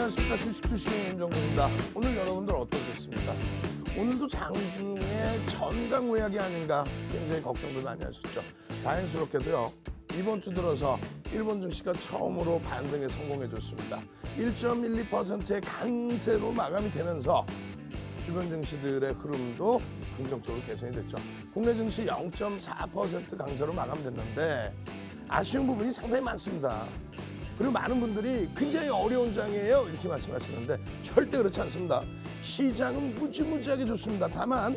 안녕하십니까. 주식투시경 임정구입니다. 오늘 여러분들 어떠셨습니까? 오늘도 장중에 전강호약이 아닌가 굉장히 걱정들 많이 하셨죠. 다행스럽게도요. 이번 주 들어서 일본 증시가 처음으로 반등에 성공해줬습니다. 1.12%의 강세로 마감이 되면서 주변 증시들의 흐름도 긍정적으로 개선이 됐죠. 국내 증시 0.4% 강세로 마감됐는데 아쉬운 부분이 상당히 많습니다. 그리고 많은 분들이 굉장히 어려운 장이에요 이렇게 말씀하시는데 절대 그렇지 않습니다. 시장은 무지무지하게 좋습니다. 다만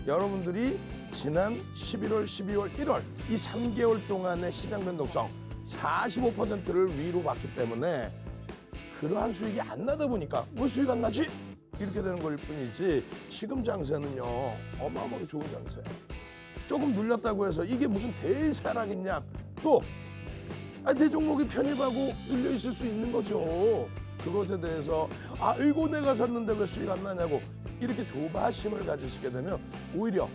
여러분들이 지난 11월, 12월, 1월 이 3개월 동안의 시장 변동성 45%를 위로 봤기 때문에 그러한 수익이 안 나다 보니까 왜 수익 안 나지? 이렇게 되는 걸 뿐이지 지금 장세는요 어마어마하게 좋은 장세예요. 조금 눌렸다고 해서 이게 무슨 대사락이냐 또 내 종목이 편입하고 눌려 있을 수 있는 거죠. 그것에 대해서 아이고 내가 샀는데 왜 수익 안 나냐고 이렇게 조바심을 가지시게 되면 오히려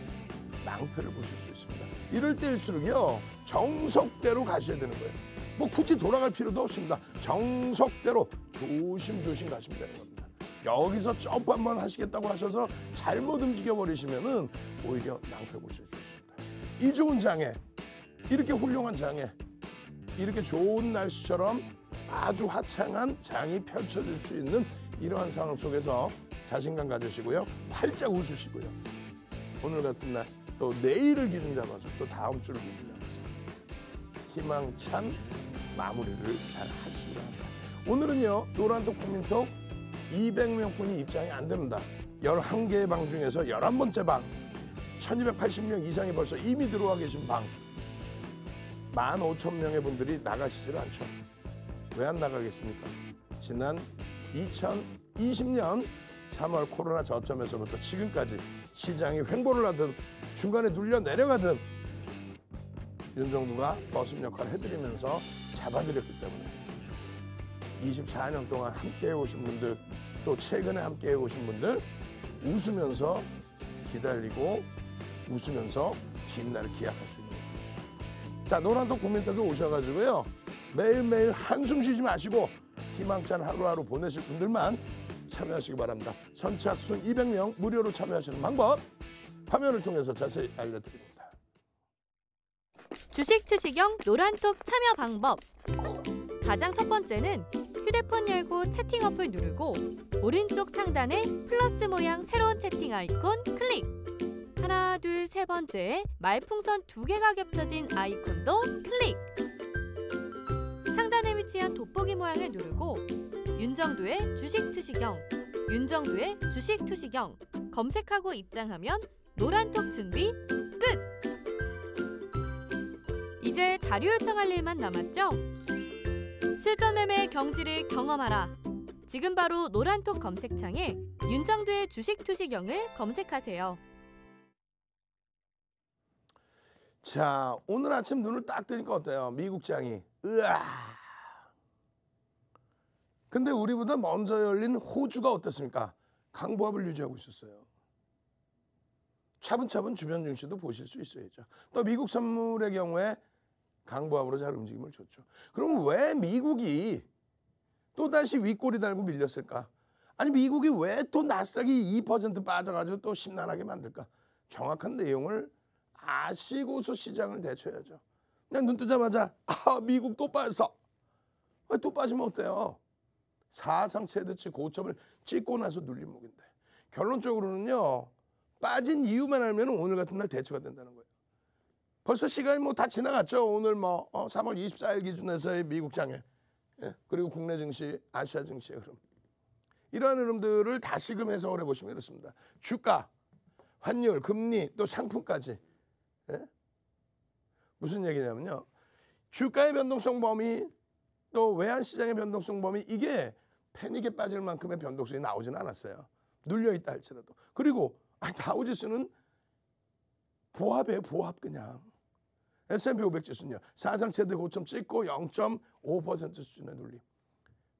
낭패를 보실 수 있습니다. 이럴 때일수록요 정석대로 가셔야 되는 거예요. 뭐 굳이 돌아갈 필요도 없습니다. 정석대로 조심조심 가시면 되는 겁니다. 여기서 점프 한번 하시겠다고 하셔서 잘못 움직여 버리시면은 오히려 낭패 보실 수 있습니다. 이 좋은 장에 이렇게 훌륭한 장에 이렇게 좋은 날씨처럼 아주 화창한 장이 펼쳐질 수 있는 이러한 상황 속에서 자신감 가지시고요. 활짝 웃으시고요. 오늘 같은 날 또 내일을 기준 잡아서 또 다음 주를 기준 잡아서 희망찬 마무리를 잘 하시기 바랍니다. 오늘은요. 노란톡 국민톡 200명 분이 입장이 안 됩니다. 11개의 방 중에서 11번째 방 1280명 이상이 벌써 이미 들어와 계신 방 15,000명의 분들이 나가시질 않죠. 왜 안 나가겠습니까? 지난 2020년 3월 코로나 저점에서부터 지금까지 시장이 횡보를 하든 중간에 눌려 내려가든 윤정두가 머슴 역할을 해드리면서 잡아드렸기 때문에 24년 동안 함께해 오신 분들 또 최근에 함께해 오신 분들 웃으면서 기다리고 웃으면서 뒷날을 기약할 수 있는 겁니다. 자, 노란톡 국민톡에 오셔가지고요. 매일매일 한숨 쉬지 마시고 희망찬 하루하루 보내실 분들만 참여하시기 바랍니다. 선착순 200명 무료로 참여하시는 방법 화면을 통해서 자세히 알려드립니다. 주식투시경 노란톡 참여 방법. 가장 첫 번째는 휴대폰 열고 채팅 어플 누르고 오른쪽 상단에 플러스 모양 새로운 채팅 아이콘 클릭. 하나, 둘, 세 번째 말풍선 2개가 겹쳐진 아이콘도 클릭. 상단에 위치한 돋보기 모양을 누르고 윤정두의 주식투시경, 윤정두의 주식투시경 검색하고 입장하면 노란톡 준비 끝! 이제 자료 요청할 일만 남았죠? 실전 매매 경지를 경험하라. 지금 바로 노란톡 검색창에 윤정두의 주식투시경을 검색하세요. 자, 오늘 아침 눈을 딱 뜨니까 어때요? 미국장이. 으아. 근데 우리보다 먼저 열린 호주가 어땠습니까? 강보합을 유지하고 있었어요. 차분차분 주변 증시도 보실 수 있어야죠. 또 미국 선물의 경우에 강보합으로 잘 움직임을 줬죠. 그럼 왜 미국이 또다시 윗골이 달고 밀렸을까? 아니 미국이 왜 또 나스닥이 2% 빠져가지고 또 심란하게 만들까? 정확한 내용을 아시고서 시장을 대처해야죠. 그냥 눈 뜨자마자 미국 또 빠졌어. 또 빠지면 어때요? 사상 최대치 고점을 찍고 나서 눌린 목인데 결론적으로는요. 빠진 이유만 알면 오늘 같은 날 대처가 된다는 거예요. 벌써 시간이 뭐 다 지나갔죠. 오늘 3월 24일 기준에서의 미국 장에 그리고 국내 증시, 아시아 증시의 흐름. 이러한 흐름들을 다시금 해석을 해보시면 이렇습니다. 주가, 환율, 금리, 또 상품까지. 무슨 얘기냐면요. 주가의 변동성 범위, 또 외환시장의 변동성 범위 이게 패닉에 빠질 만큼의 변동성이 나오지는 않았어요. 눌려있다 할지라도. 그리고 다우지수는 보합이에요. 보합 그냥. S&P 500 지수는요. 사상 최대 고점 찍고 0.5% 수준에 눌림.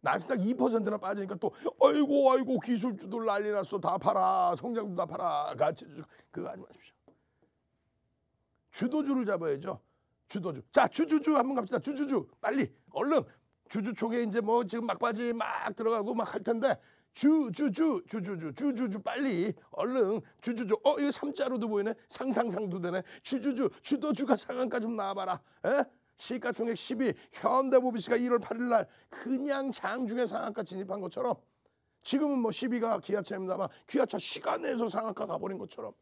나스닥 2%나 빠지니까 또 아이고 기술주들 난리 났어. 다 팔아. 성장주 다 팔아. 가치주 그거 하지 마십시오. 주도주를 잡아야죠. 주도주. 자, 주주주 한번 갑시다. 주주주. 빨리 얼른 주주총회 이제 뭐 지금 막바지 막 들어가고 막 할 텐데 주주주 빨리 얼른 주주주 이거 3자로도 보이네. 상상상도 되네. 주도주가 상한가 좀 나와봐라. 에? 시가총액 10위 현대모비스가 1월 8일 날 그냥 장중에 상한가 진입한 것처럼 지금은 뭐 10위가 기아차입니다만 기아차 시간 내에서 상한가 가버린 것처럼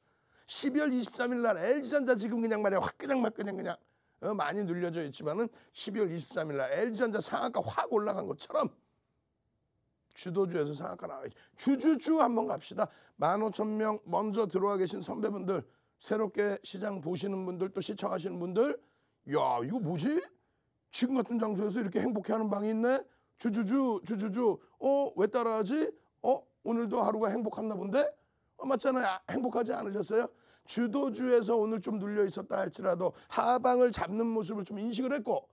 12월 23일 날 LG전자 지금 그냥 말이야 확 그냥 많이 눌려져 있지만은 12월 23일 날 LG전자 상한가 확 올라간 것처럼 주도주에서 상한가 나와야지. 주주주 한번 갑시다. 15,000명 먼저 들어와 계신 선배분들, 새롭게 시장 보시는 분들, 또 시청하시는 분들, 야 이거 뭐지? 지금 같은 장소에서 이렇게 행복해하는 방이 있네. 주주주 왜 따라하지? 오늘도 하루가 행복했나 본데? 맞잖아요. 행복하지 않으셨어요? 주도주에서 오늘 좀 눌려 있었다 할지라도 하방을 잡는 모습을 좀 인식을 했고,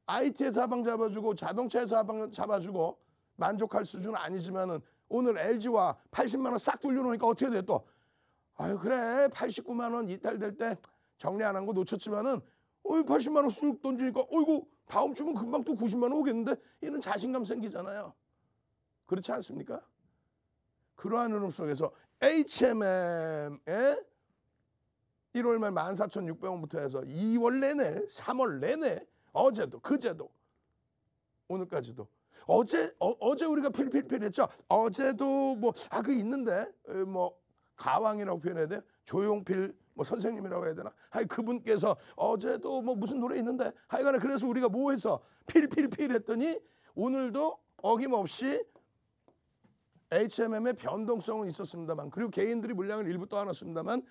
IT에서 하방 잡아주고 자동차에서 하방 잡아주고 만족할 수준은 아니지만은 오늘 LG와 80만 원 싹 돌려놓으니까 어떻게 돼 또? 아유 그래 89만 원 이탈될 때 정리 안 한 거 놓쳤지만은 80만 원 수익 던지니까 어이구 다음 주면 금방 또 90만 원 오겠는데, 이는 자신감 생기잖아요. 그렇지 않습니까? 그러한 흐름 속에서 HMM의 1월 말 14,600원부터 해서 2월 내내 3월 내내 어제도 그제도 오늘까지도 어제 우리가 필필필했죠. 어제도 뭐 그 있는데 뭐 가왕이라고 표현해야 돼요? 조용필 뭐 선생님이라고 해야 되나? 그분께서 어제도 뭐 무슨 노래 있는데 하여간에 그래서 우리가 뭐 해서 필필필 했더니 오늘도 어김없이 HMM의 변동성은 있었습니다만, 그리고 개인들이 물량을 일부 떠안았습니다만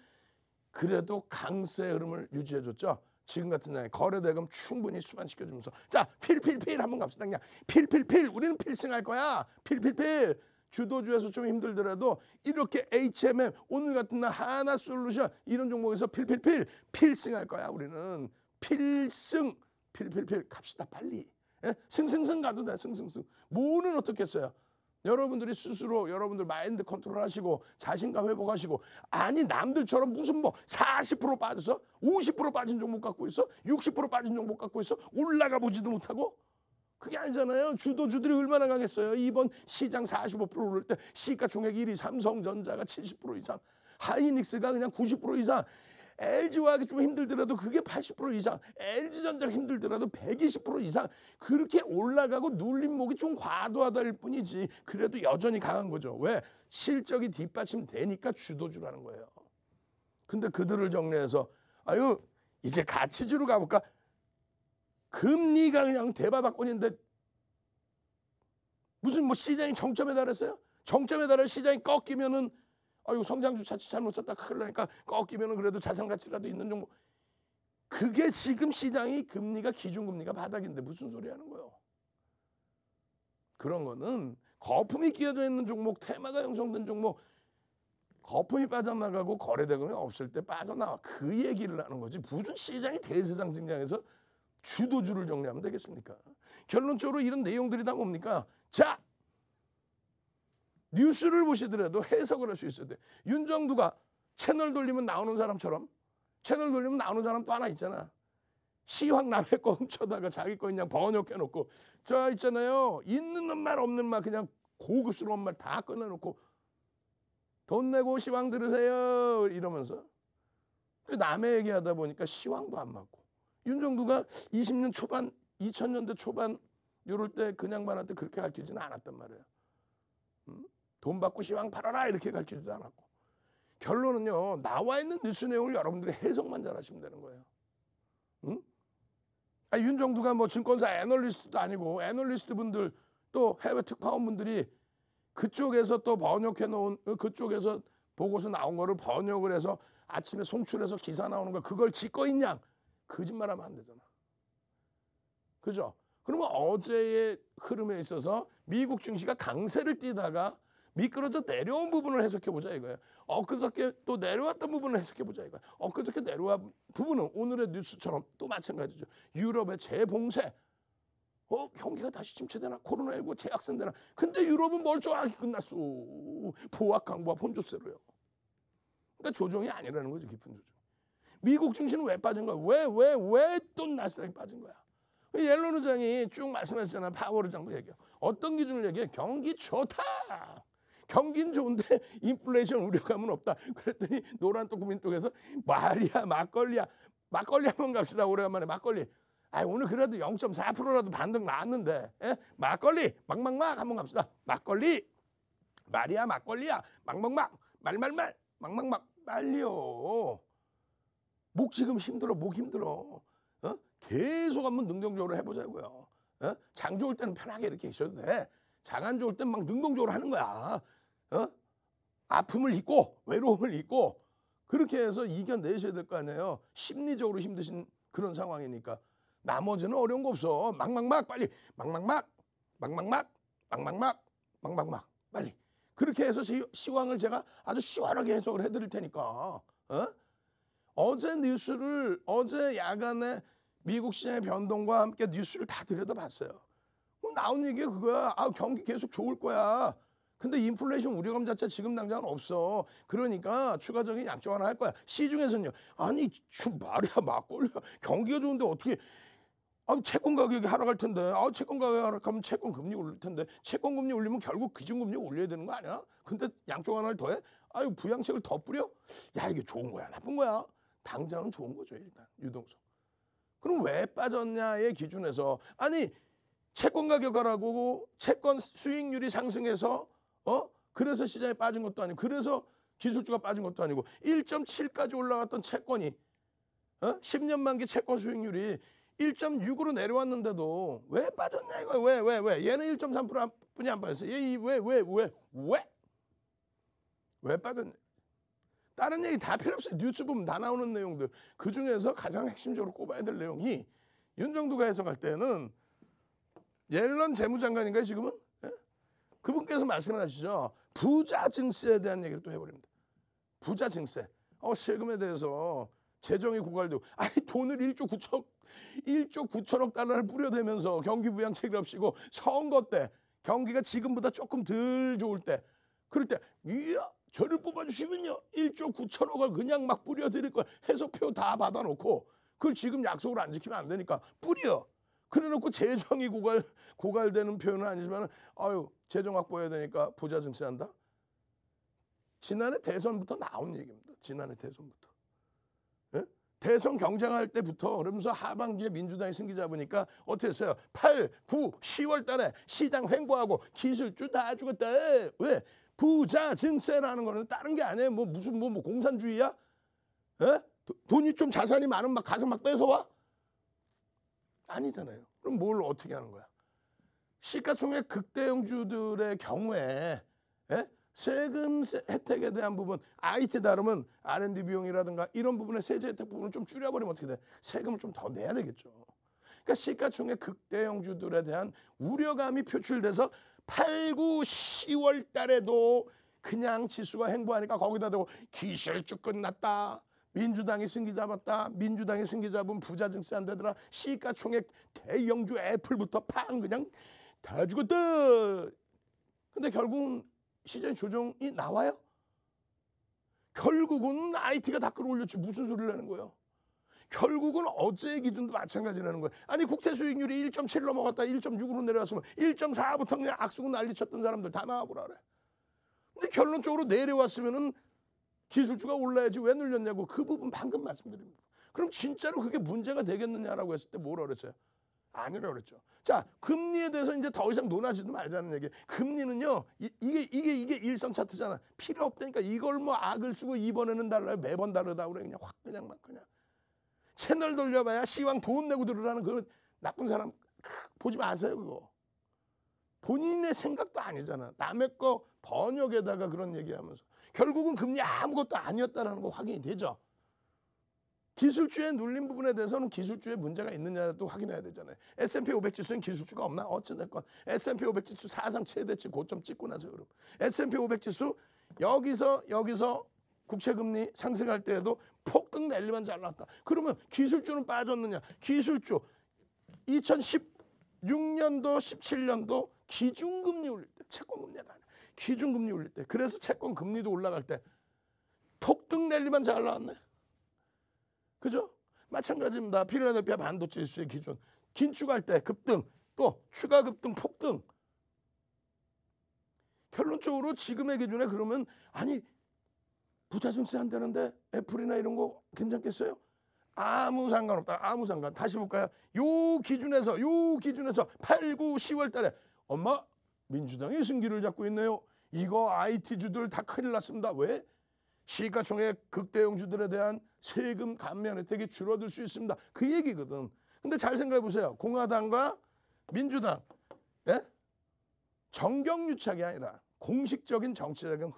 그래도 강세 흐름을 유지해줬죠. 지금 같은 날에 거래대금 충분히 수반시켜주면서 자 필필필 한번 갑시다. 그냥 필필필 우리는 필승할 거야. 필필필 주도주에서 좀 힘들더라도 이렇게 HMM 오늘 같은 날 하나솔루션 이런 종목에서 필필필 필승할 거야. 우리는 필승 필필필 갑시다 빨리. 예? 승승승 가도 돼. 승승승. 뭐는 어떻겠어요? 여러분들이 스스로 여러분들 마인드 컨트롤 하시고 자신감 회복하시고, 아니 남들처럼 무슨 뭐 40% 빠져서 50% 빠진 종목 갖고 있어? 60% 빠진 종목 갖고 있어? 올라가 보지도 못하고? 그게 아니잖아요. 주도주들이 얼마나 강했어요. 이번 시장 45% 오를 때 시가총액 1위 삼성전자가 70% 이상, 하이닉스가 그냥 90% 이상, LG와 하기 좀 힘들더라도 그게 80% 이상, LG전자가 힘들더라도 120% 이상 그렇게 올라가고 눌림목이 좀 과도하다일 뿐이지 그래도 여전히 강한 거죠. 왜? 실적이 뒷받침되니까 주도주라는 거예요. 근데 그들을 정리해서 아유 이제 가치주로 가볼까? 금리가 그냥 대바닥권인데 무슨 뭐 시장이 정점에 달했어요? 정점에 달해 시장이 꺾이면은 아유 성장주 자칫 잘못 썼다 큰일 나니까 꺾이면은 그래도 자산 가치라도 있는 종목. 그게 지금 시장이 금리가 기준금리가 바닥인데 무슨 소리 하는 거예요? 그런 거는 거품이 끼어져 있는 종목, 테마가 형성된 종목, 거품이 빠져나가고 거래대금이 없을 때 빠져나와, 그 얘기를 하는 거지. 무슨 시장이 대세상 증장해서 주도주를 정리하면 되겠습니까? 결론적으로 이런 내용들이 다 뭡니까? 자, 뉴스를 보시더라도 해석을 할 수 있어야 돼. 윤정두가 채널 돌리면 나오는 사람처럼, 채널 돌리면 나오는 사람 또 하나 있잖아. 시황 남의 거 훔쳐다가 자기 거 그냥 번역해놓고, 저 있잖아요. 있는 말 없는 말 그냥 고급스러운 말 다 꺼내놓고 돈 내고 시황 들으세요 이러면서 남의 얘기하다 보니까 시황도 안 맞고, 윤정두가 20년 초반 2000년대 초반 이럴 때 그냥 말할 때 그렇게 가르치지는 않았단 말이에요. 돈 받고 시황 팔아라 이렇게 가르치지도 않았고. 결론은요, 나와 있는 뉴스 내용을 여러분들이 해석만 잘하시면 되는 거예요. 윤정두가 뭐 증권사 애널리스트도 아니고, 애널리스트 분들 또 해외 특파원 분들이 그쪽에서 또 번역해 놓은, 그쪽에서 보고서 나온 거를 번역을 해서 아침에 송출해서 기사 나오는 걸 그걸 짓고 있냐? 거짓말하면 안 되잖아. 그죠? 그러면 어제의 흐름에 있어서 미국 증시가 강세를 띠다가 미끄러져 내려온 부분을 해석해보자 이거예요. 엊그저께 또 내려왔던 부분을 해석해보자 이거예요. 엊그저께 내려온 부분은 오늘의 뉴스처럼 또 마찬가지죠. 유럽의 재봉쇄. 경기가 다시 침체되나? 코로나19 재확산되나? 근데 유럽은 멀쩡하게 끝났어. 보합 강보합 혼조세로요. 그러니까 조정이 아니라는 거죠. 깊은 조정. 미국 증시는 왜 빠진 거야? 왜 또 나스닥이 빠진 거야? 옐런 의장이 쭉 말씀하셨잖아요. 파월 의장도 얘기해요. 어떤 기준을 얘기해? 경기 좋다. 경기는 좋은데 인플레이션 우려감은 없다. 그랬더니 노란 또 국민통에서 말이야 막걸리야. 막걸리 한번 갑시다. 오래간만에 막걸리. 아 오늘 그래도 0.4%라도 반등 나왔는데 막걸리 막막막 한번 갑시다. 막걸리 말이야 막걸리야 막막막 말말말 막막막 빨리요. 목 지금 힘들어. 목 힘들어. 계속 한번 능동적으로 해보자고요. 장 좋을 때는 편하게 이렇게 있어도 돼. 장 안 좋을 땐 막 능동적으로 하는 거야. 아픔을 잊고 외로움을 잊고 그렇게 해서 이겨내셔야 될 거 아니에요. 심리적으로 힘드신 그런 상황이니까. 나머지는 어려운 거 없어. 막막막 빨리 막막막 막막막 막막막 막막막 빨리. 그렇게 해서 시황을 제가 아주 시원하게 해석을 해드릴 테니까. 어제 야간에 미국 시장의 변동과 함께 뉴스를 다 들여다봤어요. 나온 얘기가 그거야. 경기 계속 좋을 거야. 근데 인플레이션 우려감 자체 지금 당장은 없어. 그러니까 추가적인 약정 하나 할 거야. 시중에서는요. 아니 말이야 막걸리야. 경기가 좋은데 어떻게 채권 가격이 하락할 텐데. 채권 가격이 하락하면 채권 금리 오를 텐데. 채권 금리 올리면 결국 기준금리 올려야 되는 거 아니야? 근데 양쪽 하나를 더해? 부양책을 더 뿌려? 야 이게 좋은 거야 나쁜 거야? 당장은 좋은 거죠 일단 유동성. 그럼 왜 빠졌냐의 기준에서 채권 가격 하락하고 채권 수익률이 상승해서 그래서 시장에 빠진 것도 아니고 그래서 기술주가 빠진 것도 아니고 1.7까지 올라갔던 채권이 10년 만기 채권 수익률이 1.6으로 내려왔는데도 왜 빠졌냐 이거 왜 얘는 1.3%뿐이 안 빠졌어. 얘 왜 빠졌냐? 다른 얘기 다 필요 없어요. 뉴스 보면 다 나오는 내용들. 그중에서 가장 핵심적으로 꼽아야 될 내용이 윤정두가 해석할 때는 옐런 재무장관인가요 지금은? 그분께서 말씀을 하시죠. 부자 증세에 대한 얘기를 또 해버립니다. 부자 증세. 세금에 대해서 재정이 고갈되고 돈을 1조 9천억 달러를 뿌려대면서 경기 부양책을 없이고 선거 때 경기가 지금보다 조금 덜 좋을 때 그럴 때 이야 저를 뽑아주시면요 1조 9천억을 그냥 막 뿌려드릴 거야. 해석표 다 받아놓고 그걸 지금 약속을 안 지키면 안 되니까 뿌려. 그래놓고 재정이 고갈되는 표현은 아니지만 재정 확보해야 되니까 부자 증세한다. 지난해 대선부터 나온 얘기입니다. 지난해 대선부터. 대선 경쟁할 때부터 그러면서 하반기에 민주당이 승기 잡으니까 어떻게 했어요? 8, 9, 10월 달에 시장 횡보하고 기술주 다 죽었다. 왜? 부자 증세라는 거는 다른 게 아니에요. 무슨 공산주의야? 돈이 좀 자산이 많으면 막 가서 막 뺏어와? 아니잖아요. 그럼 뭘 어떻게 하는 거야? 시가총액 극대형주들의 경우에 세금 혜택에 대한 부분, IT 다루면 R&D 비용이라든가 이런 부분의 세제 혜택 부분을 좀 줄여버리면 어떻게 돼? 세금을 좀 더 내야 되겠죠. 그러니까 시가총액 극대형주들에 대한 우려감이 표출돼서 8, 9, 10월 달에도 그냥 지수가 횡보하니까 거기다 대고 기술주 끝났다. 민주당이 승기 잡았다. 민주당이 승기 잡으면 부자 증세 안 되더라. 시가총액 대형주 애플부터 팡 그냥 다 죽었다. 근데 결국은 시장 조정이 나와요? 결국은 IT가 다 끌어올렸지. 무슨 소리를 하는 거예요? 결국은 어제의 기준도 마찬가지라는 거예요. 국채 수익률이 1.7 넘어갔다 1.6으로 내려왔으면 1.4부터 그냥 악수고 난리쳤던 사람들 다 나와보라 그래. 근데 결론적으로 내려왔으면은 기술주가 올라야지 왜 눌렸냐고. 그 부분 방금 말씀드립니다. 그럼 진짜로 그게 문제가 되겠느냐라고 했을 때 뭐라 그랬어요? 아니라고 그랬죠. 자, 금리에 대해서 이제 더 이상 논하지도 말자는 얘기. 금리는요, 이게 일선 차트잖아. 필요 없다니까 이걸 악을 쓰고 이번에는 달라요. 매번 다르다고 그래. 그냥 확 그냥 막 그냥. 채널 돌려봐야 시황 돈 내고 들으라는 그 나쁜 사람 보지 마세요 그거. 본인의 생각도 아니잖아. 남의 거 번역에다가 그런 얘기하면서 결국은 금리 아무것도 아니었다라는 거 확인이 되죠. 기술주에 눌린 부분에 대해서는 기술주에 문제가 있느냐도 확인해야 되잖아요. S&P 500 지수는 기술주가 없나? 어찌됐건 S&P 500 지수 사상 최대치 고점 찍고 나서 그럼 S&P 500 지수 여기서 국채금리 상승할 때에도 폭등 랠리만 잘 나왔다. 그러면 기술주는 빠졌느냐? 기술주 2016년도 17년도 기준금리 올릴 때 채권금리가 아니야. 기준금리 올릴 때 그래서 채권금리도 올라갈 때 폭등 랠리만 잘 나왔네. 그죠? 마찬가지입니다. 필라델피아 반도체 지수의 기준 긴축할 때 급등, 또 추가 급등, 폭등. 결론적으로 지금의 기준에 그러면 아니 부자증세 한다는데 애플이나 이런 거 괜찮겠어요? 아무 상관없다. 아무 상관. 다시 볼까요? 요 기준에서 8, 9, 10월 달에 엄마 민주당이 승기를 잡고 있네요. 이거 IT주들 다 큰일 났습니다. 왜? 시가총액 극대형주들에 대한 세금 감면 혜택이 줄어들 수 있습니다. 그 얘기거든. 근데 잘 생각해 보세요. 공화당과 민주당, 예? 정경유착이 아니라 공식적인 정치적인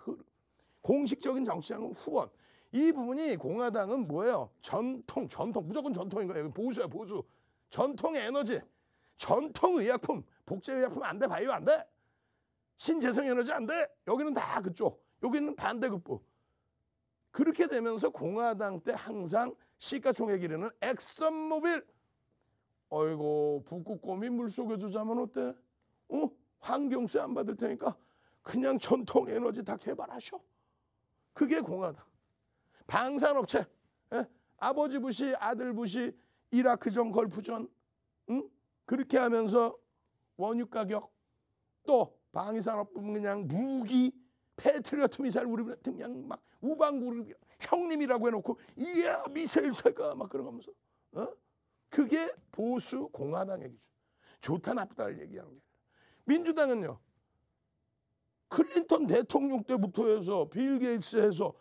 공식적인 정치적인 후원. 이 부분이 공화당은 뭐예요? 전통, 무조건 전통인 거예요. 보수야, 보수. 전통 에너지, 전통 의약품, 복제의약품 안 돼, 바이오 안 돼. 신재생 에너지 안 돼. 여기는 다 그쪽. 여기는 반대급부. 그렇게 되면서 공화당 때 항상 시가총액 1위는 엑선모빌. 어이고 북극곰이 물속에 두자면 어때? 환경세 안 받을 테니까 그냥 전통 에너지 다 개발하셔. 그게 공화당. 방산업체, 예? 아버지 부시 아들 부시 이라크전 걸프전, 응? 그렇게 하면서 원유 가격, 또 방위산업뿐 그냥 무기 패트리어트 미사일 우리 그냥 막 우방국 형님이라고 해놓고 이야 미사일사가 막 그러면서 그게 보수 공화당의 기준. 좋다 나쁘다를 얘기하는 게 아니라 민주당은요. 클린턴 대통령 때부터 해서 빌 게이츠 해서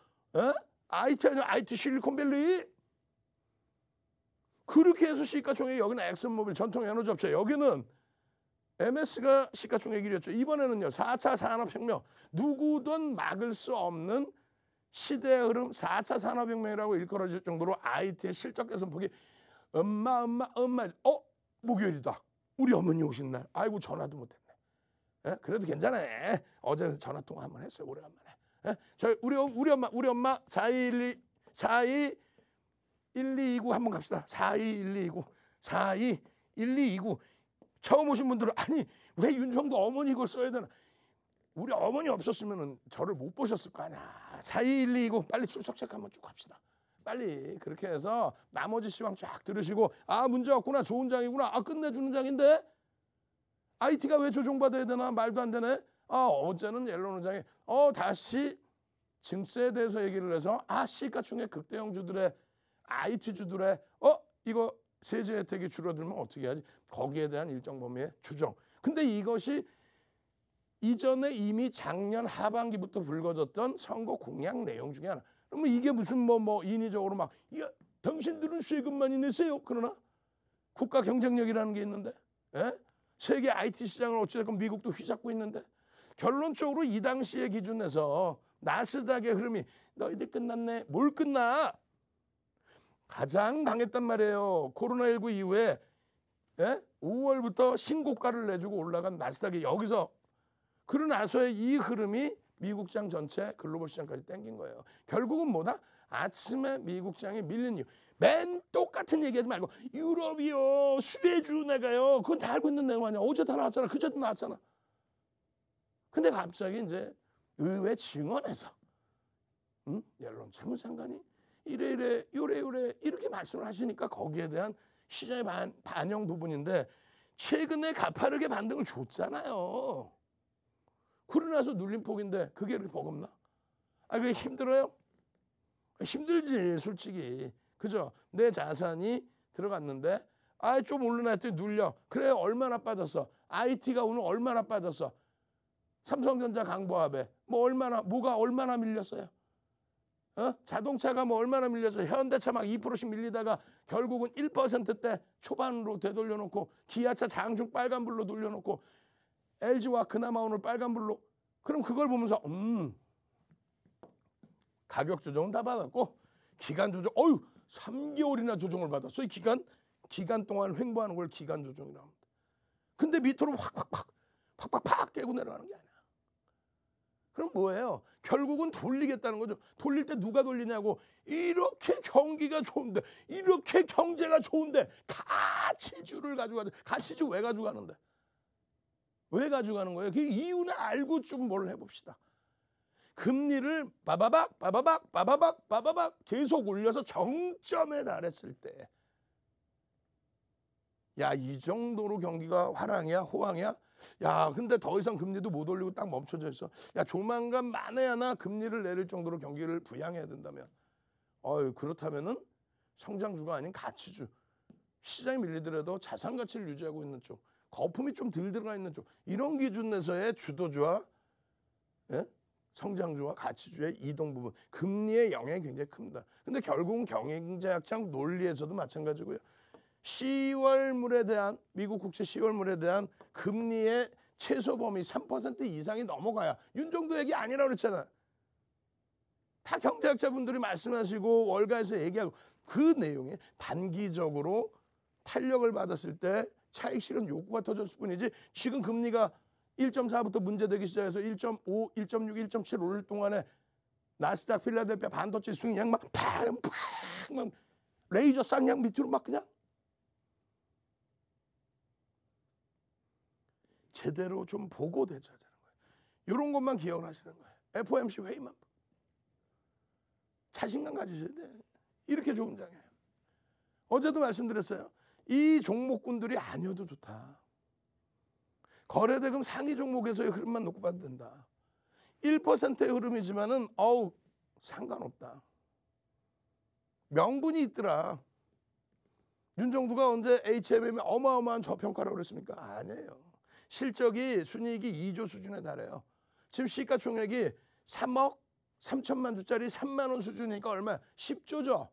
IT 아니야 IT 실리콘밸리 그렇게 해서 시가총액 여기는 엑슨모빌 전통 에너지 업체 여기는 MS가 시가총액 1위였죠. 이번에는요. 4차 산업혁명 누구든 막을 수 없는 시대의 흐름 4차 산업혁명이라고 일컬어질 정도로 IT의 실적 개선폭이 엄마 목요일이다. 우리 어머니 오신 날. 아이고 전화도 못했네. 예? 그래도 괜찮아. 어제 전화통화 한번 했어요. 오래간만에. 예? 저희 우리 엄마 421229 한번 갑시다. 421229 처음 오신 분들은 아니 왜 윤정도 어머니 이걸 써야 되나? 우리 어머니 없었으면 저를 못 보셨을 거 아니야. 421229 빨리 출석 체크 한번 쭉 합시다. 빨리 그렇게 해서 나머지 시황 쫙 들으시고 아 문제 없구나 좋은 장이구나 아 끝내주는 장인데 IT가 왜 조정받아야 되나 말도 안 되네. 아 어제는 옐로노장이 다시 증세에 대해서 얘기를 해서 시가총액 극대형주들의 IT주들의 이거 세제 혜택이 줄어들면 어떻게 하지? 거기에 대한 일정 범위의 조정. 근데 이것이 이전에 이미 작년 하반기부터 불거졌던 선거 공약 내용 중에 하나. 그러면 이게 무슨 뭐 인위적으로 막 당신들은 세금만이 내세요. 그러나 국가 경쟁력이라는 게 있는데 세계 IT 시장을 어찌됐건 미국도 휘잡고 있는데 결론적으로 이 당시의 기준에서 나스닥의 흐름이 너희들 끝났네. 뭘 끝나? 가장 강했단 말이에요. 코로나19 이후에 5월부터 신고가를 내주고 올라간 나스닥이 여기서 그러고 나서의 이 흐름이 미국장 전체 글로벌 시장까지 땡긴 거예요. 결국은 뭐다? 아침에 미국장이 밀린 이유. 맨 똑같은 얘기하지 말고 유럽이요. 수혜주 내가요. 그건 다 알고 있는 내용 아니야. 어제 다 나왔잖아. 그제도 나왔잖아. 근데 갑자기 이제 의회 증언에서 옐런 채무상관이 이래 요래 이렇게 말씀을 하시니까 거기에 대한 시장의 반영 부분인데 최근에 가파르게 반등을 줬잖아요. 그러고 나서 눌림폭인데 그게 이렇게 버겁나? 그게 힘들어요? 힘들지 솔직히. 그죠? 내 자산이 들어갔는데 좀 오르나 했더니 눌려. 그래 얼마나 빠졌어? IT가 오늘 얼마나 빠졌어? 삼성전자 강보합에 뭐가 얼마나 밀렸어요? 자동차가 얼마나 밀렸어요? 현대차 막 2%씩 밀리다가 결국은 1%대 초반으로 되돌려놓고 기아차 장중 빨간불로 돌려놓고 LG와 그나마 오늘 빨간불로. 그럼 그걸 보면서 가격 조정은 다 받았고 기간 조정 3개월이나 조정을 받았어. 이 기간 동안 횡보하는 걸 기간 조정이라고 합니다. 근데 밑으로 확 깨고 내려가는 게 아니야. 그럼 뭐예요? 결국은 돌리겠다는 거죠. 돌릴 때 누가 돌리냐고. 이렇게 경기가 좋은데 이렇게 경제가 좋은데 가치주를 가져가죠. 가치주 왜 가져가는데? 왜 가져가는 거예요? 그 이유는 알고 좀 뭘 해봅시다. 금리를 바바박 계속 올려서 정점에 달했을 때 야, 이 정도로 경기가 화랑이야, 호황이야? 야, 근데 더 이상 금리도 못 올리고 딱 멈춰져 있어. 야, 조만간 만에 하나 금리를 내릴 정도로 경기를 부양해야 된다면, 그렇다면은 성장주가 아닌 가치주, 시장이 밀리더라도 자산 가치를 유지하고 있는 쪽, 거품이 좀 덜 들어가 있는 쪽, 이런 기준 내서의 주도주와 성장주와 가치주의 이동 부분, 금리의 영향이 굉장히 큽니다. 근데 결국은 경제학적 논리에서도 마찬가지고요. 10월물에 대한 미국 국채 10월물에 대한 금리의 최소 범위 3% 이상이 넘어가야, 윤정도 얘기 아니라고 그랬잖아. 다 경제학자분들이 말씀하시고 월가에서 얘기하고, 그 내용에 단기적으로 탄력을 받았을 때 차익 실현 욕구가 터졌을 뿐이지, 지금 금리가 1.4부터 문제되기 시작해서 1.5, 1.6, 1.7 오를 동안에 나스닥 필라델피아 반도체 수익 그냥 막 레이저 쌍양 밑으로 막 그냥 제대로 좀 보고 대처하자는 거예요. 이런 것만 기억을 하시는 거예요. FOMC 회의만 자신감 가지셔야 돼. 이렇게 좋은 장이에요. 어제도 말씀드렸어요. 이 종목군들이 아니어도 좋다. 거래대금 상위 종목에서의 흐름만 놓고 봐도 된다. 1%의 흐름이지만은 상관없다. 명분이 있더라. 윤정두가 언제 HMM에 어마어마한 저평가라고 그랬습니까? 아니에요. 실적이 순이익이 2조 수준에 달해요. 지금 시가총액이 3억 3천만 주짜리 3만 원 수준이니까 얼마? 10조죠.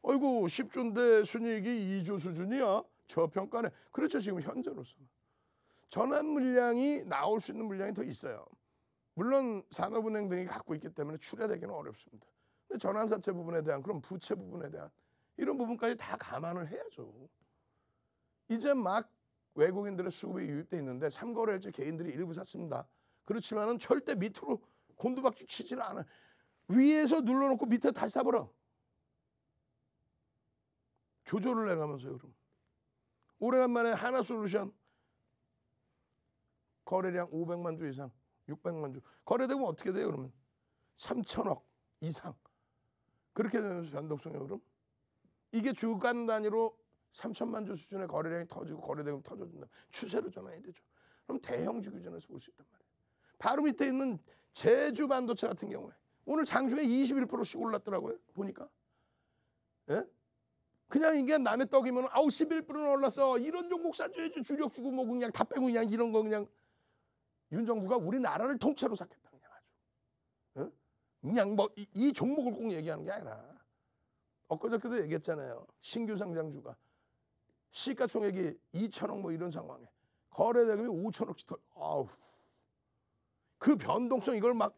어이구 10조인데 순이익이 2조 수준이야. 저평가네. 그렇죠. 지금 현재로서. 전환 물량이 나올 수 있는 물량이 더 있어요. 물론 산업은행 등이 갖고 있기 때문에 출하되기는 어렵습니다. 근데 전환사채 부분에 대한, 그런 부채 부분에 대한 이런 부분까지 다 감안을 해야죠. 이제 막 외국인들의 수급이 유입돼 있는데 3거래일째 개인들이 일부 샀습니다. 그렇지만은 절대 밑으로 곤두박질 치지는 않아요. 위에서 눌러놓고 밑에 다시 사버려. 조조를 해가면서요. 그럼 오래간만에 하나솔루션 거래량 500만 주 이상, 600만 주. 거래되면 어떻게 돼요, 그러면? 3천억 이상. 그렇게 되면서 변동성이 그럼? 이게 주간 단위로 3천만 주 수준의 거래량이 터지고 거래대금 터져준다. 추세로 전환이 되죠. 그럼 대형주 규정에서 볼 수 있단 말이에요. 바로 밑에 있는 제주 반도체 같은 경우에 오늘 장중에 21%씩 올랐더라고요. 보니까. 예? 그냥 이게 남의 떡이면 11%는 올랐어. 이런 종목 사줘야지. 주력 주고 뭐 그냥 다 빼고 그냥 이런 거 그냥. 윤정두가 우리나라를 통째로 샀겠다. 그냥 아주. 그냥 뭐 이 종목을 꼭 얘기하는 게 아니라, 엊그저께도 얘기했잖아요. 신규 상장주가 시가총액이 2천억 뭐 이런 상황에 거래대금이 5천억씩 더. 그 변동성, 이걸 막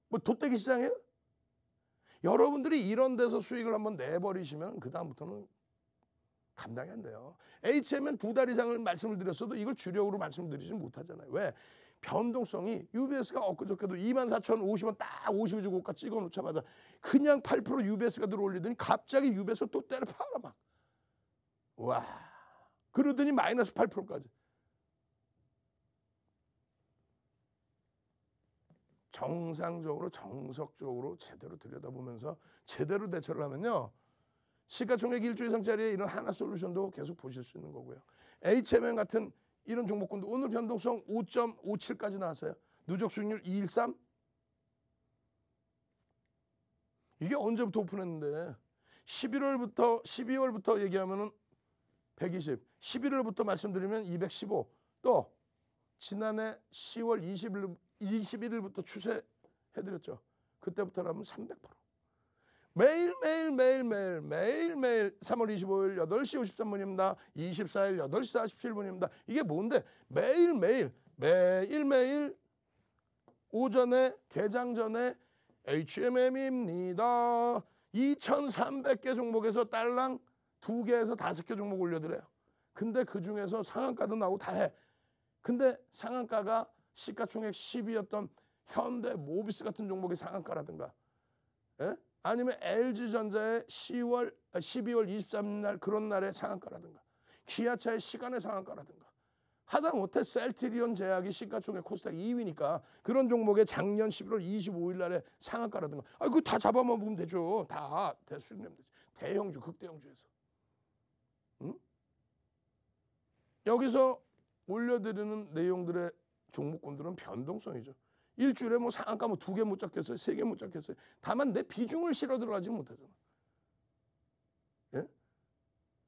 뭐 돗대기 시장이에요? 여러분들이 이런 데서 수익을 한번 내버리시면 그 다음부터는 감당이 안 돼요. HM은 2달 이상을 말씀을 드렸어도 이걸 주력으로 말씀을 드리지 못하잖아요. 왜? 변동성이, UBS가 엊그저께도 24,050원 딱 50주 고가 찍어놓자마자 그냥 8% UBS가 들어올리더니 갑자기 UBS가 또 때려 팔아 막. 와. 그러더니 마이너스 8%까지. 정상적으로 정석적으로 제대로 들여다보면서 제대로 대처를 하면요, 시가총액 1조 이상짜리의 이런 하나솔루션도 계속 보실 수 있는 거고요. HMM 같은 이런 종목군도 오늘 변동성 5.57까지 나왔어요. 누적 수익률 213. 이게 언제부터 오픈했는데 12월부터 얘기하면은 120, 11월부터 말씀드리면 215, 또 지난해 10월 21일부터 추세해드렸죠. 그때부터라면 300%. 매일매일 3월 25일 8시 53분입니다. 24일 8시 47분입니다. 이게 뭔데? 매일매일 오전에 개장 전에 HMM입니다. 2,300개 종목에서 딸랑 2개에서 5개 종목 올려드려요. 근데 그중에서 상한가도 나오고 다 해. 근데 상한가가 시가총액 10위였던 현대 모비스 같은 종목의 상한가라든가, 아니면 LG전자의 12월 23일 날 그런 날의 상한가라든가, 기아차의 시간의 상한가라든가, 하다못해 셀트리온 제약이 시가총액 코스닥 2위니까 그런 종목의 작년 11월 25일 날의 상한가라든가, 그거 다 잡아먹으면 되죠. 다 수익 내면 되죠. 대형주, 극대형주에서. 응? 여기서 올려드리는 내용들의 종목군들은 변동성이죠. 일주일에 뭐 상한가 뭐 2개 못 잡겠어요, 3개 못 잡겠어요. 다만 내 비중을 실어 들어가지 못하잖아. 예?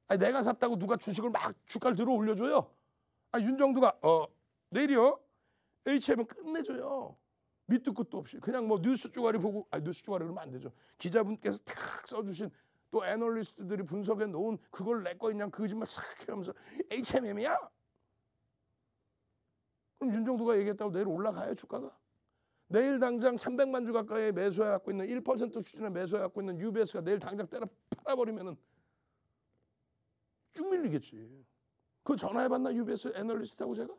아니, 내가 샀다고 누가 주식을 막 주가를 들어 올려줘요? 아, 윤정두가 내일이요? HM은 끝내줘요. 밑도 끝도 없이. 그냥 뭐 뉴스 쪼가리 보고, 뉴스 쪼가리 그러면 안 되죠. 기자분께서 탁 써주신 또 애널리스트들이 분석해 놓은 그걸 내 거 있냐 거짓말 싹 해가면서 HMM이야? 그럼 윤정두가 얘기했다고 내일 올라가요, 주가가? 내일 당장 300만 주 가까이 매수해 갖고 있는 1% 수준의 매수해 갖고 있는 UBS가 내일 당장 때려 팔아버리면은 쭉 밀리겠지. 그거 전화해봤나, UBS 애널리스트하고 제가?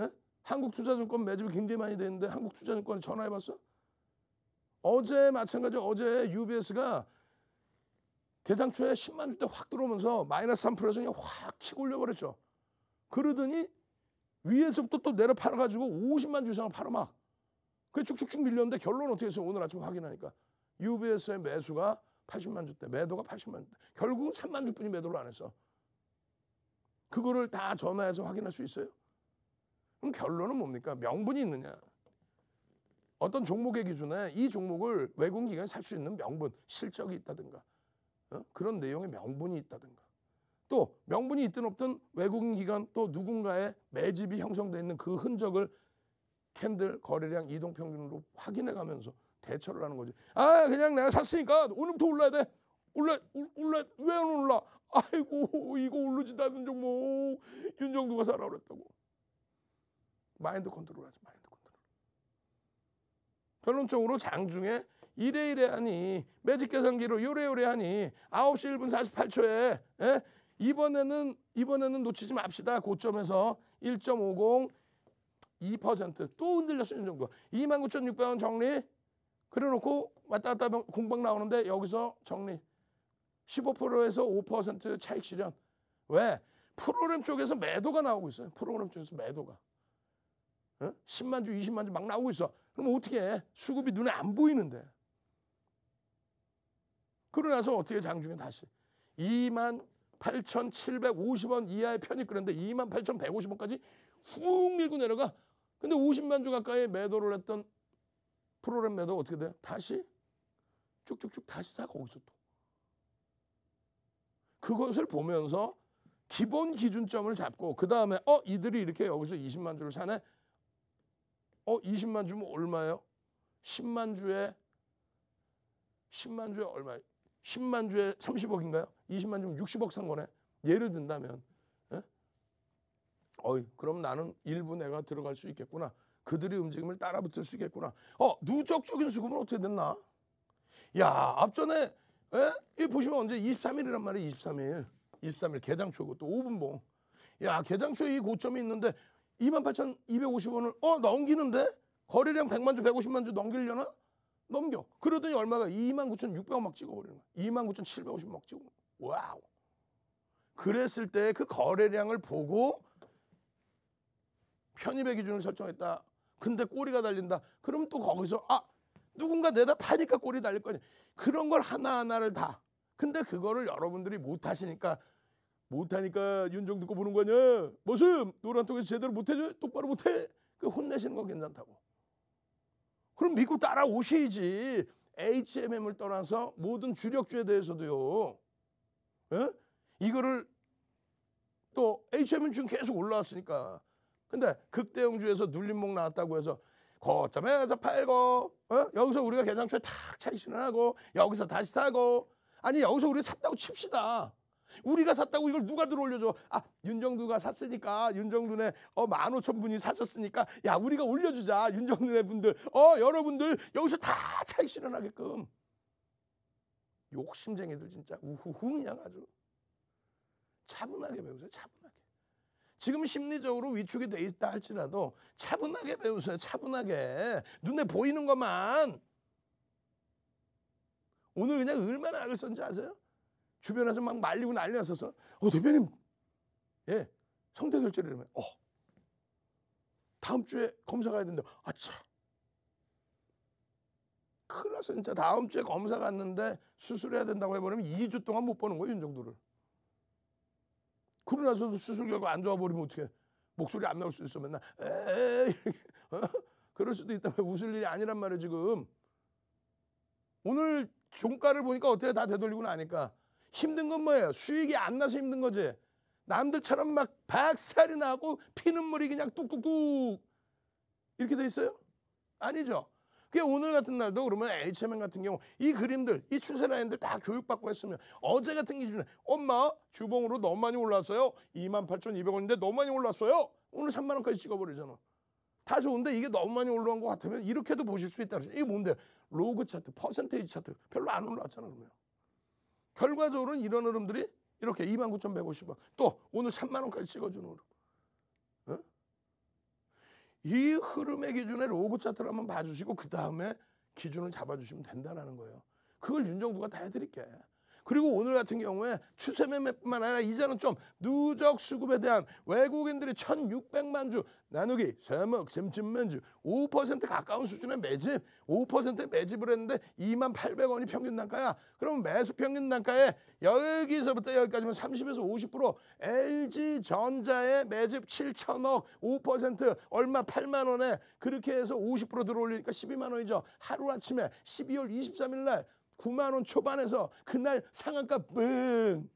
예? 한국투자증권 매집이 굉장히 많이 되는데 한국투자증권에 전화해봤어? 어제 마찬가지. 어제 UBS가 개장 초에 10만 주대 확 들어오면서 마이너스 3%에서 그냥 확 치고 올려버렸죠. 그러더니 위에서부터 또 내려 팔아가지고 50만 주 이상을 팔아 막. 그게 쭉쭉쭉 밀렸는데 결론은 어떻게 했어요? 오늘 아침 확인하니까 UBS의 매수가 80만 주대, 매도가 80만 주대. 결국은 3만 주뿐이 매도를 안 했어. 그거를 다 전화해서 확인할 수 있어요? 그럼 결론은 뭡니까? 명분이 있느냐? 어떤 종목의 기준에 이 종목을 외국인 기관이 살 수 있는 명분, 실적이 있다든가 그런 내용의 명분이 있다든가, 또 명분이 있든 없든 외국인 기관 또 누군가의 매집이 형성되어 있는 그 흔적을 캔들 거래량 이동평균으로 확인해 가면서 대처를 하는 거지. 그냥 내가 샀으니까 오늘부터 올라야 돼. 올라 왜 안 올라? 아이고, 이거 오르지도 않는 종목 윤정두가 사라 그랬다고. 마인드 컨트롤하지, 마인드 컨트롤. 결론적으로 장중에 이래 하니 매직 계산기로 요래 하니 9시 1분 48초에 이번에는 놓치지 맙시다. 고점에서 1.50 2% 또 흔들렸어요. 윤정두가 29,600원 정리. 그래놓고 왔다 갔다 공방 나오는데 여기서 정리. 15%에서 5% 차익 실현. 왜? 프로그램 쪽에서 매도가 나오고 있어요. 프로그램 쪽에서 매도가. 10만 주, 20만 주 막 나오고 있어. 그럼 어떻게 해? 수급이 눈에 안 보이는데. 그러고 나서 어떻게 장중에 다시 28,750원 이하의 편입 그랬는데 28,150원까지 훅 밀고 내려가. 근데 50만 주 가까이 매도를 했던 프로그램 매도 어떻게 돼요? 다시 쭉쭉쭉 다시 사. 거기서 또 그것을 보면서 기본 기준점을 잡고 그 다음에 이들이 이렇게 여기서 20만 주를 사네. 20만 주면 얼마예요? 10만 주에 얼마예요? 10만 주에 30억인가요? 20만 주면 60억 산 거네. 예를 든다면. 그럼 나는 일부 내가 들어갈 수 있겠구나. 그들의 움직임을 따라 붙을 수 있겠구나. 누적적인 수급은 어떻게 됐나? 야, 앞전에 이 보시면 언제 23일이란 말이에요. 23일 개장초 또 5분봉. 야, 개장초 이 고점이 있는데 28,250원을 넘기는데 거래량 100만 주, 150만 주 넘기려나? 넘겨. 그러더니 얼마가 29,600원 막 찍어버리는 거야. 29,750원 막 찍어. 와우. 그랬을 때 그 거래량을 보고 편입의 기준을 설정했다. 근데 꼬리가 달린다. 그럼 또 거기서 누군가 내다 파니까 꼬리 달릴 거냐. 그런 걸 하나하나를 다. 근데 그거를 여러분들이 못하니까 윤정두 거 보는 거냐. 무슨 노란통에서 제대로 못해줘? 똑바로 못해? 그 혼내시는 건 괜찮다고. 그럼 믿고 따라오셔야지. HMM을 떠나서 모든 주력주에 대해서도요. 이거를 또 HMM 지금 계속 올라왔으니까. 근데 극대형주에서 눌림목 나왔다고 해서 고점에서 팔고 여기서 우리가 개장초에 탁 차익 실현하고 여기서 다시 사고. 아니, 여기서 우리 샀다고 칩시다. 우리가 샀다고 이걸 누가 들어올려줘? 윤정두가 샀으니까, 윤정두네 15,000분이 사셨으니까 야, 우리가 올려주자. 윤정두네 분들 여러분들 여기서 다 차익 실현하게끔. 욕심쟁이들 진짜 우후후 그냥 아주 차분하게 배우세요. 차분하게. 지금 심리적으로 위축이 돼 있다 할지라도 차분하게 배우세요. 차분하게. 눈에 보이는 것만. 오늘 그냥 얼마나 악을 썼는지 아세요? 주변에서 막 말리고 난리 났어서 대표님 성대결절이라며. 다음 주에 검사 가야 된다. 아차, 큰일 났어 진짜. 다음 주에 검사 갔는데 수술해야 된다고 해버리면 2주 동안 못 보는 거예요, 윤정두를. 그러고 나서도 수술 결과 안 좋아 버리면 어떡해. 목소리 안 나올 수 있어. 맨날 에이 그럴 수도 있다면 웃을 일이 아니란 말이에요 지금. 오늘 종가를 보니까 어때요? 다 되돌리고 나니까. 힘든 건 뭐예요? 수익이 안 나서 힘든 거지. 남들처럼 막 박살이 나고 피눈물이 그냥 뚝뚝뚝 이렇게 돼 있어요? 아니죠. 그게 오늘 같은 날도 그러면 HMN 같은 경우 이 그림들, 이 추세 라인들 다 교육받고 했으면 어제 같은 기준에 엄마 주봉으로 너무 많이 올랐어요. 28,200원인데 너무 많이 올랐어요. 오늘 3만 원까지 찍어버리잖아. 다 좋은데 이게 너무 많이 올라온 것 같으면 이렇게도 보실 수 있다. 이게 뭔데? 로그 차트, 퍼센테이지 차트 별로 안 올라왔잖아 그러면. 결과적으로는 이런 흐름들이 이렇게 29,150원 또 오늘 3만 원까지 찍어주는 흐름. 어? 이 흐름의 기준에 로그 차트를 한번 봐주시고 그 다음에 기준을 잡아주시면 된다는 거예요. 그걸 윤정두가 다 해드릴게. 그리고 오늘 같은 경우에 추세 매매뿐만 아니라 이제는 좀 누적 수급에 대한 외국인들이 1,600만 주 나누기 3억 3천만 주 5% 가까운 수준의 매집 5%의 매집을 했는데 28,000원이 평균 단가야. 그럼 매수 평균 단가에 여기서부터 여기까지면 30에서 50% LG전자의 매집 7천억 5% 얼마 8만 원에 그렇게 해서 50% 들어올리니까 12만 원이죠. 하루아침에 12월 23일 날 9만 원 초반에서 그날 상한가 뻥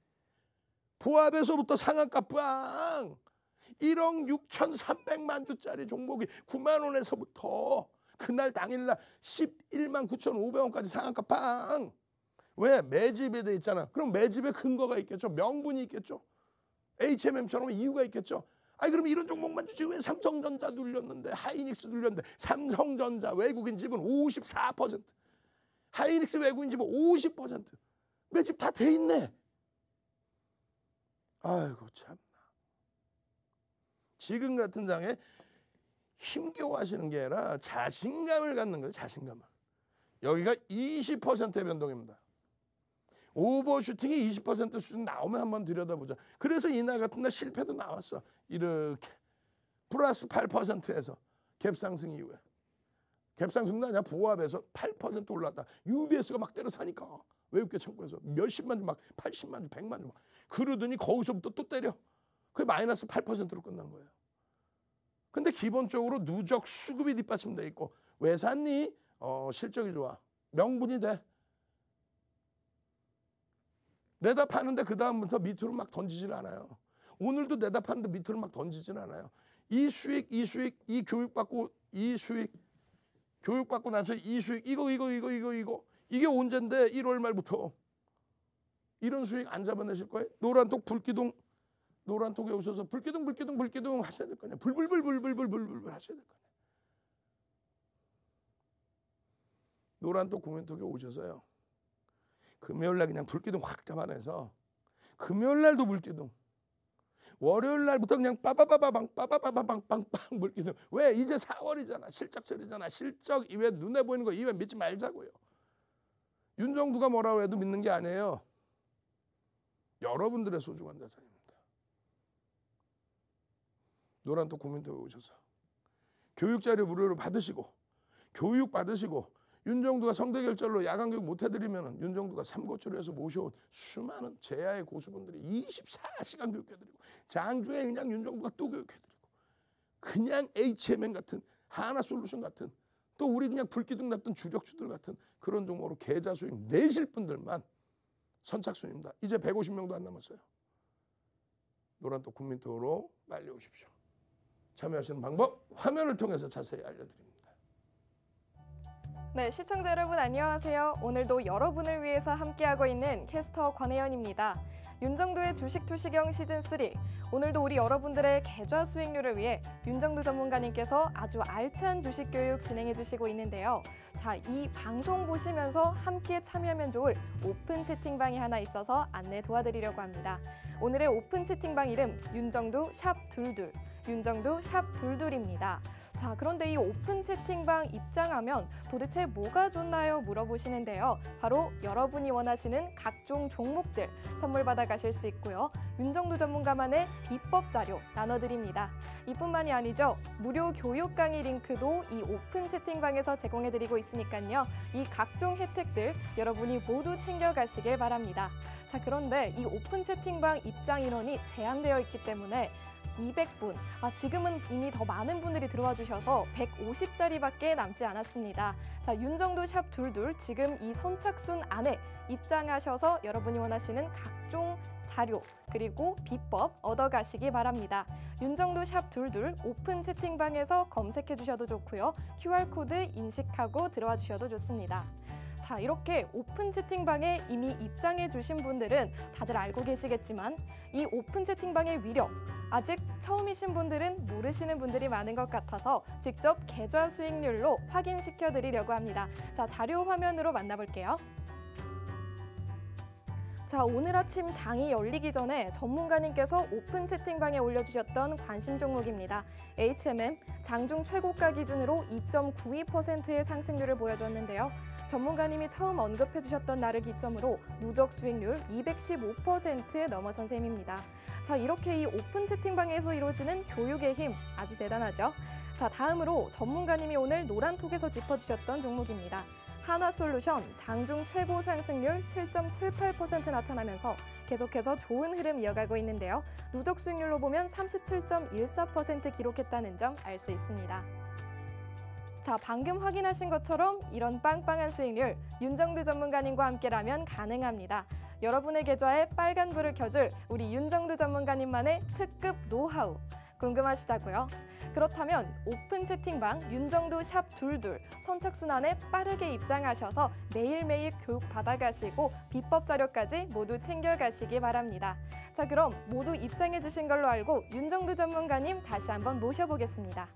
보합에서부터 상한가 빵 1억 6,300만 주짜리 종목이 9만 원에서부터 그날 당일날 11만 9,500원까지 상한가 빵. 왜? 매집에 돼 있잖아. 그럼 매집에 근거가 있겠죠. 명분이 있겠죠. HMM처럼 이유가 있겠죠. 아니 그럼 이런 종목만 주지 왜 삼성전자 눌렸는데 하이닉스 눌렸는데 삼성전자 외국인 지분 54% 하이닉스 외국인 지분 50% 매집 다 돼 있네. 아이고 참나. 지금 같은 장에 힘겨워하시는 게 아니라 자신감을 갖는 거예요. 자신감을. 여기가 20%의 변동입니다. 오버슈팅이 20% 수준 나오면 한번 들여다보자. 그래서 이날 같은 날 실패도 나왔어. 이렇게 플러스 8%에서 갭상승 이후에. 갭상승도 아니라 보합에서 8% 올랐다. UBS가 막 때려 사니까 외국계 창고에서 몇십만 주 막 80만 주 100만 주 막 그러더니 거기서부터 또 때려. 그게 마이너스 8%로 끝난 거예요. 근데 기본적으로 누적 수급이 뒷받침돼 있고 왜 샀니? 실적이 좋아. 명분이 돼. 내다 파는데 그 다음부터 밑으로 막 던지질 않아요. 오늘도 내다 파는데 밑으로 막 던지질 않아요. 이 수익, 이 교육받고 이 수익 교육받고 나서 이 수익 이거 이게 언젠데 1월 말부터 이런 수익 안 잡아내실 거예요? 노란톡 불기둥 노란톡에 오셔서 불기둥 하셔야 될 거 아니에요. 불불불 하셔야 될 거 아니에요. 노란톡 코멘톡에 오셔서요. 금요일날 그냥 불기둥 확 잡아내서 금요일날도 불기둥 월요일날부터 그냥 빠바바바방 불기둥. 왜? 이제 4월이잖아. 실적철이잖아. 실적 이외에 눈에 보이는 거 이외에 믿지 말자고요. 윤정두가 뭐라고 해도 믿는 게 아니에요. 여러분들의 소중한 자산입니다. 노란톡 코멘톡에 오셔서 교육자료 무료로 받으시고 교육 받으시고 윤정두가 성대결절로 야간교육 못 해드리면 윤정두가 삼고초려해서 모셔온 수많은 제야의 고수분들이 24시간 교육해드리고 장주에 그냥 윤정두가 또 교육해드리고 그냥 HMN 같은 하나솔루션 같은 또 우리 그냥 불기둥 났던 주력주들 같은 그런 종목으로 계좌 수익 내실 분들만 선착순입니다. 이제 150명도 안 남았어요. 노란톡 국민톡으로 빨리 오십시오. 참여하시는 방법 화면을 통해서 자세히 알려드립니다. 네, 시청자 여러분 안녕하세요. 오늘도 여러분을 위해서 함께하고 있는 캐스터 권혜연입니다. 윤정두의 주식 투시경 시즌3. 오늘도 우리 여러분들의 계좌 수익률을 위해 윤정두 전문가님께서 아주 알찬 주식 교육 진행해 주시고 있는데요. 자, 이 방송 보시면서 함께 참여하면 좋을 오픈 채팅방이 하나 있어서 안내 도와드리려고 합니다. 오늘의 오픈 채팅방 이름 윤정두 샵22. 윤정두 샵22입니다. 자, 자, 그런데 이 오픈 채팅방 입장하면 도대체 뭐가 좋나요? 물어보시는데요. 바로 여러분이 원하시는 각종 종목들 선물 받아 가실 수 있고요. 윤정두 전문가만의 비법 자료 나눠드립니다. 이뿐만이 아니죠. 무료 교육 강의 링크도 이 오픈 채팅방에서 제공해드리고 있으니까요. 이 각종 혜택들 여러분이 모두 챙겨가시길 바랍니다. 자, 그런데 이 오픈 채팅방 입장 인원이 제한되어 있기 때문에 200분, 지금은 이미 더 많은 분들이 들어와 주셔서 150자리밖에 남지 않았습니다. 자, 윤정두 샵 둘둘 지금 이 선착순 안에 입장하셔서 여러분이 원하시는 각종 자료 그리고 비법 얻어가시기 바랍니다. 윤정두 샵 둘둘 오픈 채팅방에서 검색해 주셔도 좋고요. QR코드 인식하고 들어와 주셔도 좋습니다. 자, 이렇게 오픈 채팅방에 이미 입장해 주신 분들은 다들 알고 계시겠지만 이 오픈 채팅방의 위력 아직 처음이신 분들은 모르시는 분들이 많은 것 같아서 직접 계좌 수익률로 확인시켜 드리려고 합니다. 자, 자료 화면으로 만나볼게요. 자, 오늘 아침 장이 열리기 전에 전문가님께서 오픈 채팅방에 올려주셨던 관심 종목입니다. HMM 장중 최고가 기준으로 2.92%의 상승률을 보여줬는데요. 전문가님이 처음 언급해 주셨던 날을 기점으로 누적 수익률 215% 넘어선 셈입니다. 자, 이렇게 이 오픈 채팅방에서 이루어지는 교육의 힘 아주 대단하죠? 자, 다음으로 전문가님이 오늘 노란톡에서 짚어주셨던 종목입니다. 한화솔루션 장중 최고 상승률 7.78% 나타나면서 계속해서 좋은 흐름 이어가고 있는데요. 누적 수익률로 보면 37.14% 기록했다는 점 알 수 있습니다. 자, 방금 확인하신 것처럼 이런 빵빵한 수익률 윤정두 전문가님과 함께라면 가능합니다. 여러분의 계좌에 빨간불을 켜줄 우리 윤정두 전문가님만의 특급 노하우 궁금하시다고요? 그렇다면 오픈 채팅방 윤정두 샵 둘둘 선착순 안에 빠르게 입장하셔서 매일매일 교육 받아가시고 비법 자료까지 모두 챙겨가시기 바랍니다. 자, 그럼 모두 입장해 주신 걸로 알고 윤정두 전문가님 다시 한번 모셔보겠습니다.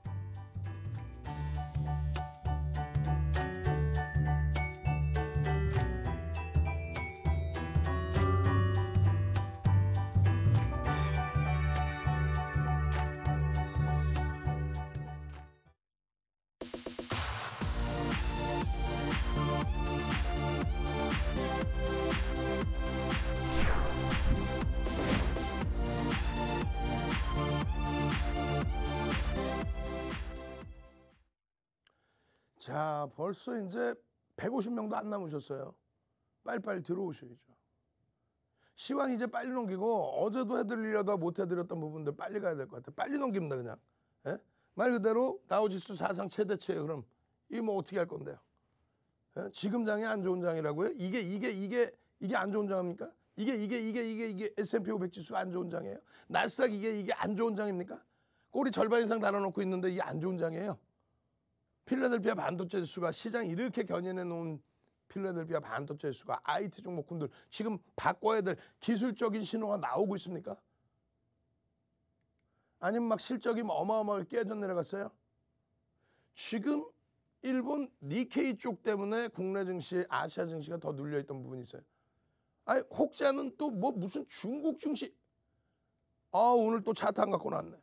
자, 벌써 이제 150명도 안 남으셨어요. 빨리빨리 들어오셔야죠. 시황 이제 빨리 넘기고 어제도 해드리려다 못 해드렸던 부분들 빨리 가야 될 것 같아요. 빨리 넘깁니다 그냥. 예? 말 그대로 다우지수 사상 최대치예요. 그럼 이게 뭐 어떻게 할 건데요? 예? 지금 장이 안 좋은 장이라고요? 이게 안 좋은 장입니까? 이게 S&P 500 지수가 안 좋은 장이에요? 나스닥 이게 안 좋은 장입니까? 꼬리 절반 이상 달아놓고 있는데 이게 안 좋은 장이에요? 필라델피아 반도체 지수가 시장 이렇게 견인해 놓은 필라델피아 반도체 지수가 IT 종목군들 지금 바꿔야 될 기술적인 신호가 나오고 있습니까? 아니면 막 실적이 어마어마하게 깨져 내려갔어요? 지금 일본 니케이 쪽 때문에 국내 증시, 아시아 증시가 더 눌려있던 부분이 있어요. 아니 혹자는 또 뭐 무슨 중국 증시 오늘 또 차트 안 갖고 나왔네.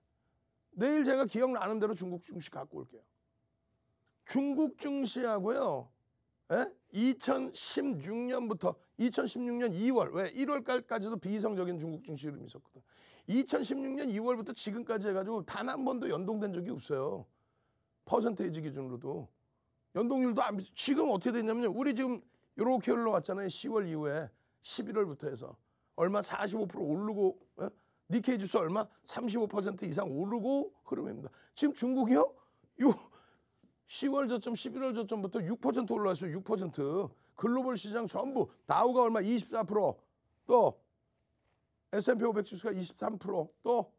내일 제가 기억나는 대로 중국 증시 갖고 올게요. 중국 증시하고요. 2016년부터 2016년 2월 왜 1월까지도 비이성적인 중국 증시 흐름이 있었거든. 2016년 2월부터 지금까지 해가지고 단 한 번도 연동된 적이 없어요. 퍼센테이지 기준으로도 연동률도 안 지금 어떻게 됐냐면요. 우리 지금 이렇게 흘러왔잖아요. 10월 이후에 11월부터 해서 얼마 45% 오르고 니케이 지수 얼마 35% 이상 오르고 흐름입니다. 지금 중국이요? 요 10월 저점, 11월 저점부터 6% 올라왔어요. 6%. 글로벌 시장 전부 다우가 얼마 24%, 또 S&P 500 지수가 23%, 또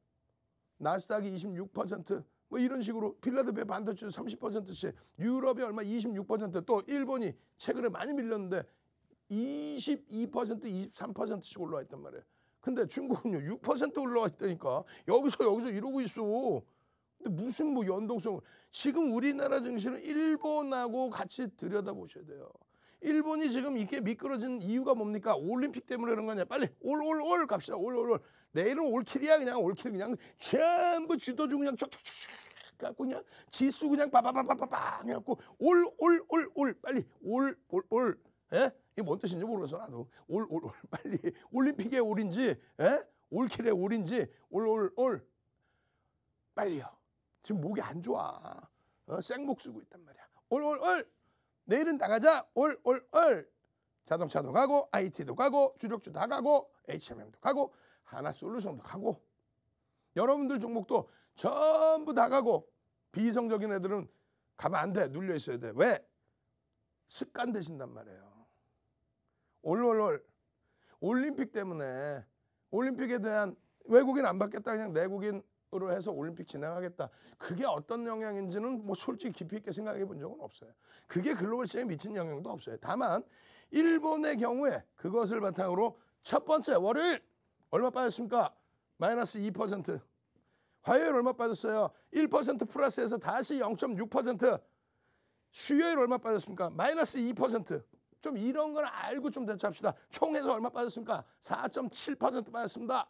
나스닥이 26%, 뭐 이런 식으로 필라델피아 반도체 30%씩, 유럽이 얼마 26%, 또 일본이 최근에 많이 밀렸는데 22%, 23%씩 올라와 있단 말이에요. 근데 중국은요 6% 올라와 있다니까. 여기서 이러고 있어. 근데 무슨 뭐 연동성을. 지금 우리나라 증시는 일본하고 같이 들여다보셔야 돼요. 일본이 지금 이렇게 미끄러진 이유가 뭡니까? 올림픽 때문에 그런 거 아니야. 빨리 올 갑시다. 올. 내일은 올킬이야. 그냥 올킬 그냥 전부 주도주 그냥 쫙쫙쫙 갖고 그냥 지수 그냥 빠바바바바바 해갖고 올 빨리 올 예? 이게 뭔 뜻인지 모르겠어 나도. 올 빨리 올림픽의 올인지 예? 올킬의 올인지 올 빨리요. 지금 목이 안 좋아. 생목 쓰고 있단 말이야. 올 내일은 나가자. 올 자동차도 가고 IT도 가고 주력주 다 가고 HMM도 가고 하나솔루션도 가고 여러분들 종목도 전부 다 가고 비이성적인 애들은 가면 안 돼. 눌려 있어야 돼. 왜? 습관 되신단 말이에요. 올 올림픽 때문에 올림픽에 대한 외국인 안 받겠다 그냥 내국인으로 해서 올림픽 진행하겠다. 그게 어떤 영향인지는 뭐 솔직히 깊이 있게 생각해 본 적은 없어요. 그게 글로벌 시장에 미친 영향도 없어요. 다만 일본의 경우에 그것을 바탕으로 첫 번째 월요일 얼마 빠졌습니까? 마이너스 2%. 화요일 얼마 빠졌어요? 1% 플러스해서 다시 0.6%. 수요일 얼마 빠졌습니까? 마이너스 2%. 좀 이런 건 알고 좀 대처합시다. 총해서 얼마 빠졌습니까? 4.7% 빠졌습니다.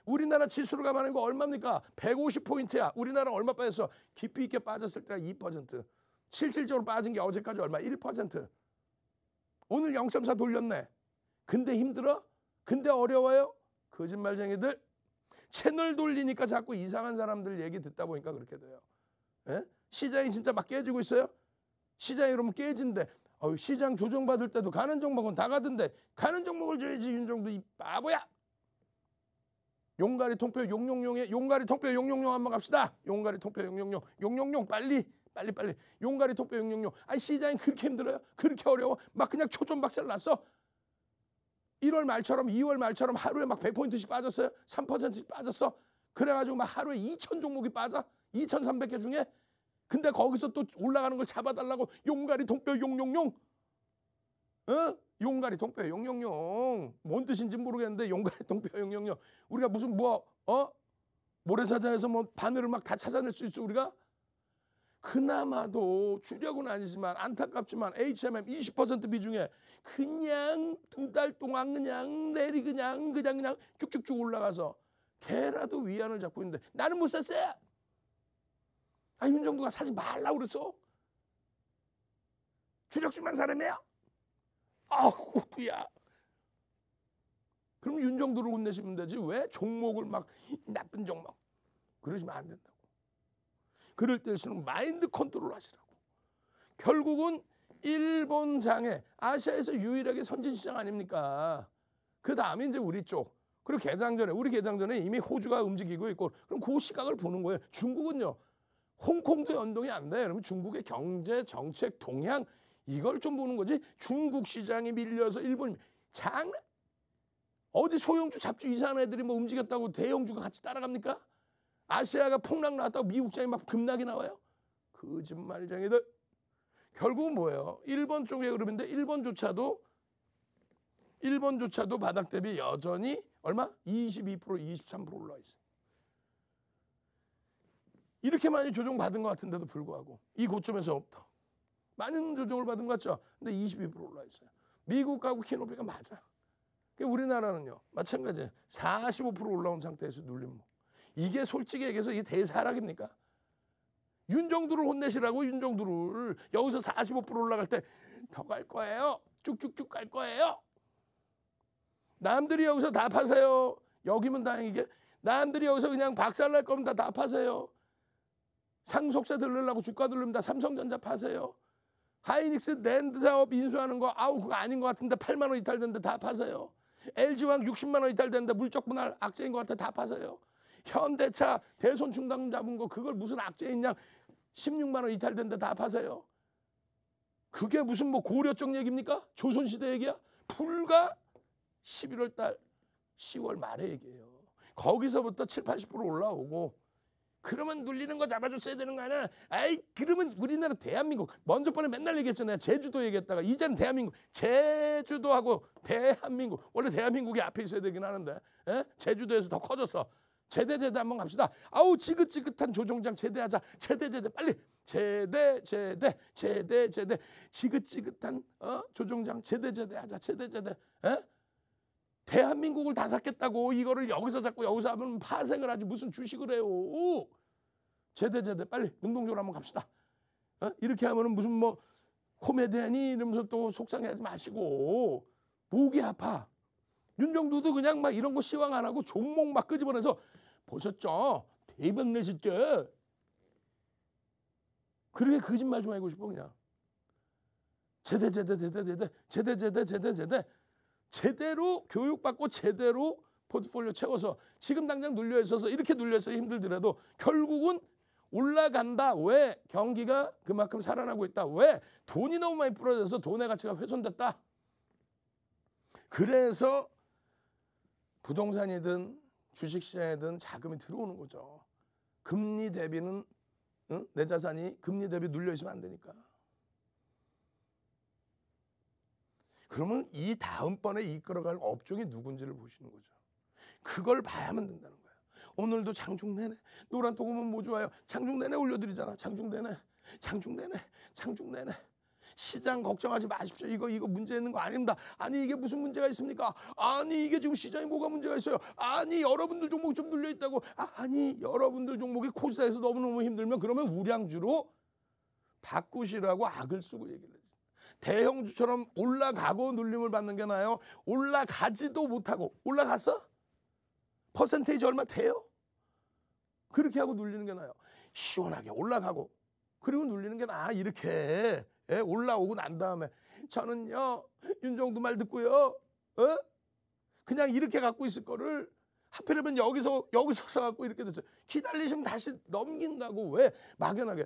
우리나라 지수로 가면 이거 얼마입니까? 150포인트야. 우리나라 얼마 빠졌어? 깊이 있게 빠졌을 때가 2%. 실질적으로 빠진 게 어제까지 얼마? 1%. 오늘 0.4 돌렸네. 근데 힘들어? 근데 어려워요? 거짓말쟁이들. 채널 돌리니까 자꾸 이상한 사람들 얘기 듣다 보니까 그렇게 돼요. 예? 시장이 진짜 막 깨지고 있어요? 시장이 그러면 깨진대. 시장 조정받을 때도 가는 종목은 다 가던데 가는 종목을 줘야지 윤정도 이 바보야. 용가리 통뼈 용용용에 용가리 통뼈 용용용 한번 갑시다. 용가리 통뼈 용용용 빨리 용가리 통뼈 용용용. 아니 시장이 그렇게 힘들어요? 그렇게 어려워? 막 그냥 초전박살 났어? 1월 말처럼 2월 말처럼 하루에 막 100포인트씩 빠졌어요? 3%씩 빠졌어? 그래가지고 막 하루에 2,000 종목이 빠져? 2,300개 중에? 근데 거기서 또 올라가는 걸 잡아달라고 용가리 통뼈 용용용? 용가리 통뼈 용용용. 뭔 뜻인지 모르겠는데 용가리 통뼈 용용용. 우리가 무슨 모래사장에서 뭐 바늘을 막 다 찾아낼 수 있어 우리가? 그나마도 주력은 아니지만 안타깝지만 HMM 20% 비중에 그냥 2달 동안 그냥 내리 그냥 쭉쭉쭉 올라가서 걔라도 위안을 잡고 있는데 나는 못 샀어요. 윤정도가 사지 말라고 그랬어. 주력주만 사람이야. 야. 그럼 윤정도를 혼내시면 되지 왜 종목을 막 나쁜 종목 그러시면 안 된다고. 그럴 때일수록 마인드 컨트롤 하시라고. 결국은 일본장에 아시아에서 유일하게 선진시장 아닙니까? 그 다음에 이제 우리 쪽. 그리고 우리 개장 전에 이미 호주가 움직이고 있고 그럼 그 시각을 보는 거예요. 중국은요. 홍콩도 연동이 안 돼. 그러면 중국의 경제, 정책, 동향 이걸 좀 보는 거지. 중국 시장이 밀려서 일본 어디 소형주 잡주 이상한 애들이 뭐 움직였다고 대형주가 같이 따라갑니까? 아시아가 폭락 나왔다고 미국장이 막 급락이 나와요? 거짓말쟁이들. 결국은 뭐예요? 일본 쪽의 흐름인데 일본조차도 바닥 대비 여전히 얼마? 22%, 23% 올라와 있어요. 이렇게 많이 조정받은 것 같은데도 불구하고 이 고점에서부터 많은 조정을 받은 것 같죠? 근데 22% 올라와 있어요. 미국하고 키노비가 맞아. 우리나라는요. 마찬가지예요. 45% 올라온 상태에서 눌림. 이게 솔직히 얘기해서 이게 대사락입니까? 윤정도를 혼내시라고. 윤정도를 여기서 45% 올라갈 때 더 갈 거예요. 쭉쭉쭉 갈 거예요. 남들이 여기서 다 파세요. 여기면 다행이게. 남들이 여기서 그냥 박살날 거면 다 파세요. 상속세 들으려고 주가 들릅니다. 삼성전자 파세요. 하이닉스 랜드 사업 인수하는 거 그거 아닌 것 같은데 8만 원 이탈됐는데 다 파세요. LG화학 60만 원 이탈됐는데 물적 분할 악재인 것 같아 다 파세요. 현대차 대손 충당 잡은 거 그걸 무슨 악재있냐 16만 원 이탈됐는데 다 파세요. 그게 무슨 뭐 고려적 얘기입니까? 조선시대 얘기야? 불과 11월 달 10월 말의 얘기예요. 거기서부터 7, 80% 올라오고 그러면 눌리는 거 잡아줬어야 되는 거 아니야? 그러면 우리나라 대한민국 먼저 번에 맨날 얘기했잖아요. 제주도 얘기했다가 이제는 대한민국 제주도하고 대한민국 원래 대한민국이 앞에 있어야 되긴 하는데 제주도에서 더 커졌어. 제대 한번 갑시다. 지긋지긋한 조정장 제대하자. 제대 빨리 제대 지긋지긋한 조정장 제대하자. 제대 대한민국을 다 샀겠다고 이거를 여기서 잡고 여기서 하면 파생을 하지 무슨 주식을 해요. 제대 빨리 능동적으로 한번 갑시다. 이렇게 하면은 무슨 뭐 코미디언이 이러면서 또 속상해하지 마시고 목이 아파. 윤정도도 그냥 막 이런 거 시황 안 하고 종목 막 끄집어내서 보셨죠? 대박 내셨죠? 그렇게 거짓말 좀 하고 싶어 그냥. 제대로 교육받고 제대로 포트폴리오 채워서 지금 당장 눌려 있어서 이렇게 눌려 있어서 힘들더라도 결국은 올라간다. 왜? 경기가 그만큼 살아나고 있다. 왜? 돈이 너무 많이 불어져서 돈의 가치가 훼손됐다. 그래서 부동산이든 주식시장이든 자금이 들어오는 거죠. 금리 대비는 내 자산이 금리 대비 눌려 있으면 안 되니까. 그러면 이 다음번에 이끌어갈 업종이 누군지를 보시는 거죠. 그걸 봐야만 된다는 거예요. 오늘도 장중 내내 노란톡 오면 뭐 좋아요? 장중 내내 올려드리잖아. 장중 내내 시장 걱정하지 마십시오. 이거 문제 있는 거 아닙니다. 아니 이게 무슨 문제가 있습니까? 아니 이게 지금 시장에 뭐가 문제가 있어요? 아니 여러분들 종목 좀 눌려 있다고. 아니 여러분들 종목이 코스닥에서 너무너무 힘들면 그러면 우량주로 바꾸시라고 악을 쓰고 얘기를 해요. 대형주처럼 올라가고 눌림을 받는 게 나아요? 올라가지도 못하고 올라갔어? 퍼센테이지 얼마 돼요? 그렇게 하고 눌리는 게 나아요. 시원하게 올라가고 그리고 눌리는 게 나아. 이렇게 올라오고 난 다음에 저는요 윤정도 말 듣고요 그냥 이렇게 갖고 있을 거를 하필이면 여기서 갖고 이렇게 됐어요. 기다리시면 다시 넘긴다고. 왜? 막연하게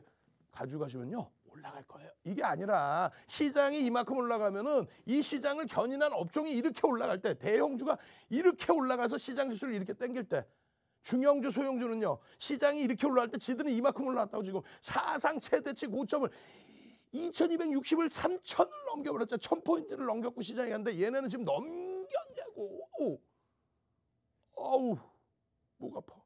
가져가시면요 올라갈 거예요. 이게 아니라 시장이 이만큼 올라가면은 이 시장을 견인한 업종이 이렇게 올라갈 때, 대형주가 이렇게 올라가서 시장 지수를 이렇게 당길 때, 중형주 소형주는요 시장이 이렇게 올라갈 때 지들은 이만큼 올라왔다고. 지금 사상 최대치 고점을 2260을 3000을 넘겨버렸죠. 1000포인트를 넘겼고 시장에 갔는데 얘네는 지금 넘겼냐고. 어우 목 아파.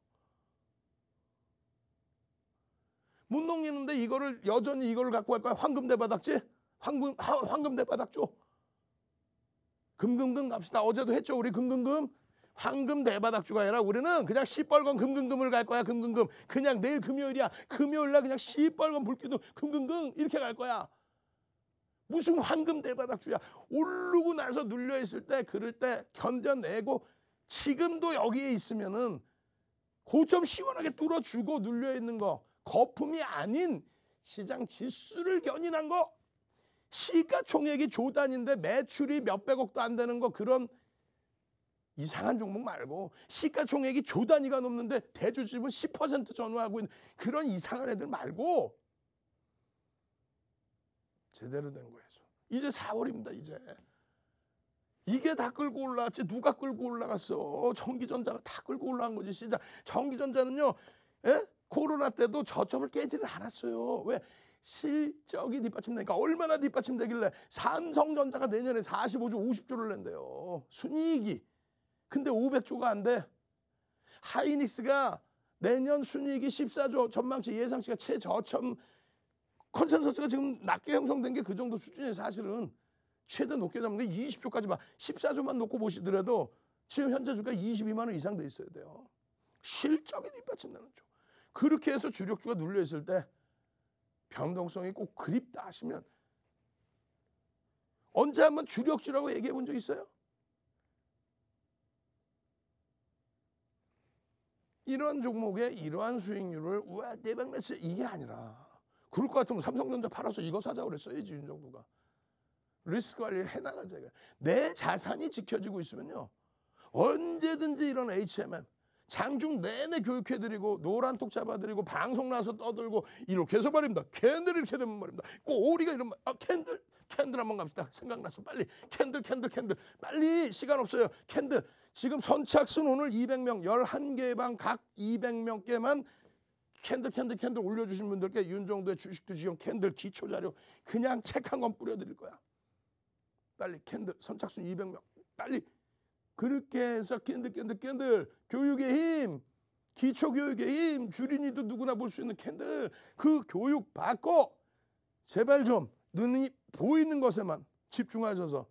못 넘기는데 이거를 여전히 이걸 갖고 갈 거야. 황금 대바닥지? 황금 대바닥죠. 금금금 갑시다. 어제도 했죠. 우리 금금금. 황금 대바닥주가 아니라 우리는 그냥 시뻘건 금금금을 갈 거야. 금금금. 그냥 내일 금요일이야. 금요일날 그냥 시뻘건 불기둥 금금금 이렇게 갈 거야. 무슨 황금 대바닥주야. 오르고 나서 눌려있을 때 그럴 때 견뎌내고 지금도 여기에 있으면은 고점 시원하게 뚫어주고 눌려있는 거, 거품이 아닌 시장 지수를 견인한 거, 시가총액이 조단인데 매출이 몇백억도 안 되는 거, 그런 이상한 종목 말고 시가총액이 조단위가 넘는데 대주주집은 10% 전후하고 있는 그런 이상한 애들 말고 제대로 된 거예요. 이제 4월입니다. 이게 다 끌고 올라왔지. 누가 끌고 올라갔어? 전기전자가 다 끌고 올라간 거지. 시장. 전기전자는요 코로나 때도 저점을 깨지를 않았어요. 왜? 실적이 뒷받침되니까. 얼마나 뒷받침되길래 삼성전자가 내년에 45조 50조를 낸대요. 순이익이. 근데 500조가 안 돼. 하이닉스가 내년 순이익이 14조, 전망치 예상치가 최저점, 컨센서스가 지금 낮게 형성된 게 그 정도 수준이에요. 사실은 최대 높게 잡는 게 20조까지 봐. 14조만 놓고 보시더라도 지금 현재 주가 22만 원 이상 돼 있어야 돼요. 실적이 뒷받침되는 쪽. 그렇게 해서 주력주가 눌려 있을 때 변동성이 꼭 그립다 하시면 언제 한번 주력주라고 얘기해 본 적 있어요? 이런 종목에 이러한 수익률을 우와 대박 냈어 이게 아니라, 그럴 것 같으면 삼성전자 팔아서 이거 사자고 그랬어야지. 윤정도가 리스크 관리 해나가자. 내 자산이 지켜지고 있으면요 언제든지 이런 HMM 장중 내내 교육해드리고 노란톡 잡아드리고 방송 나서 떠들고 이렇게 해서 말입니다. 캔들 이렇게 되면 말입니다. 꼬리가 이런 말. 캔들 한번 갑시다. 생각나서 빨리 캔들 빨리. 시간 없어요. 캔들 지금 선착순 오늘 200명 11개 방 각 200명께만 캔들 올려주신 분들께 윤정도의 주식투시형 캔들 기초자료 그냥 책 한 권 뿌려드릴 거야. 빨리 캔들 선착순 200명 빨리. 그렇게 해서 캔들 교육의 힘, 기초교육의 힘, 주린이도 누구나 볼 수 있는 캔들, 그 교육 받고 제발 좀 눈이 보이는 것에만 집중하셔서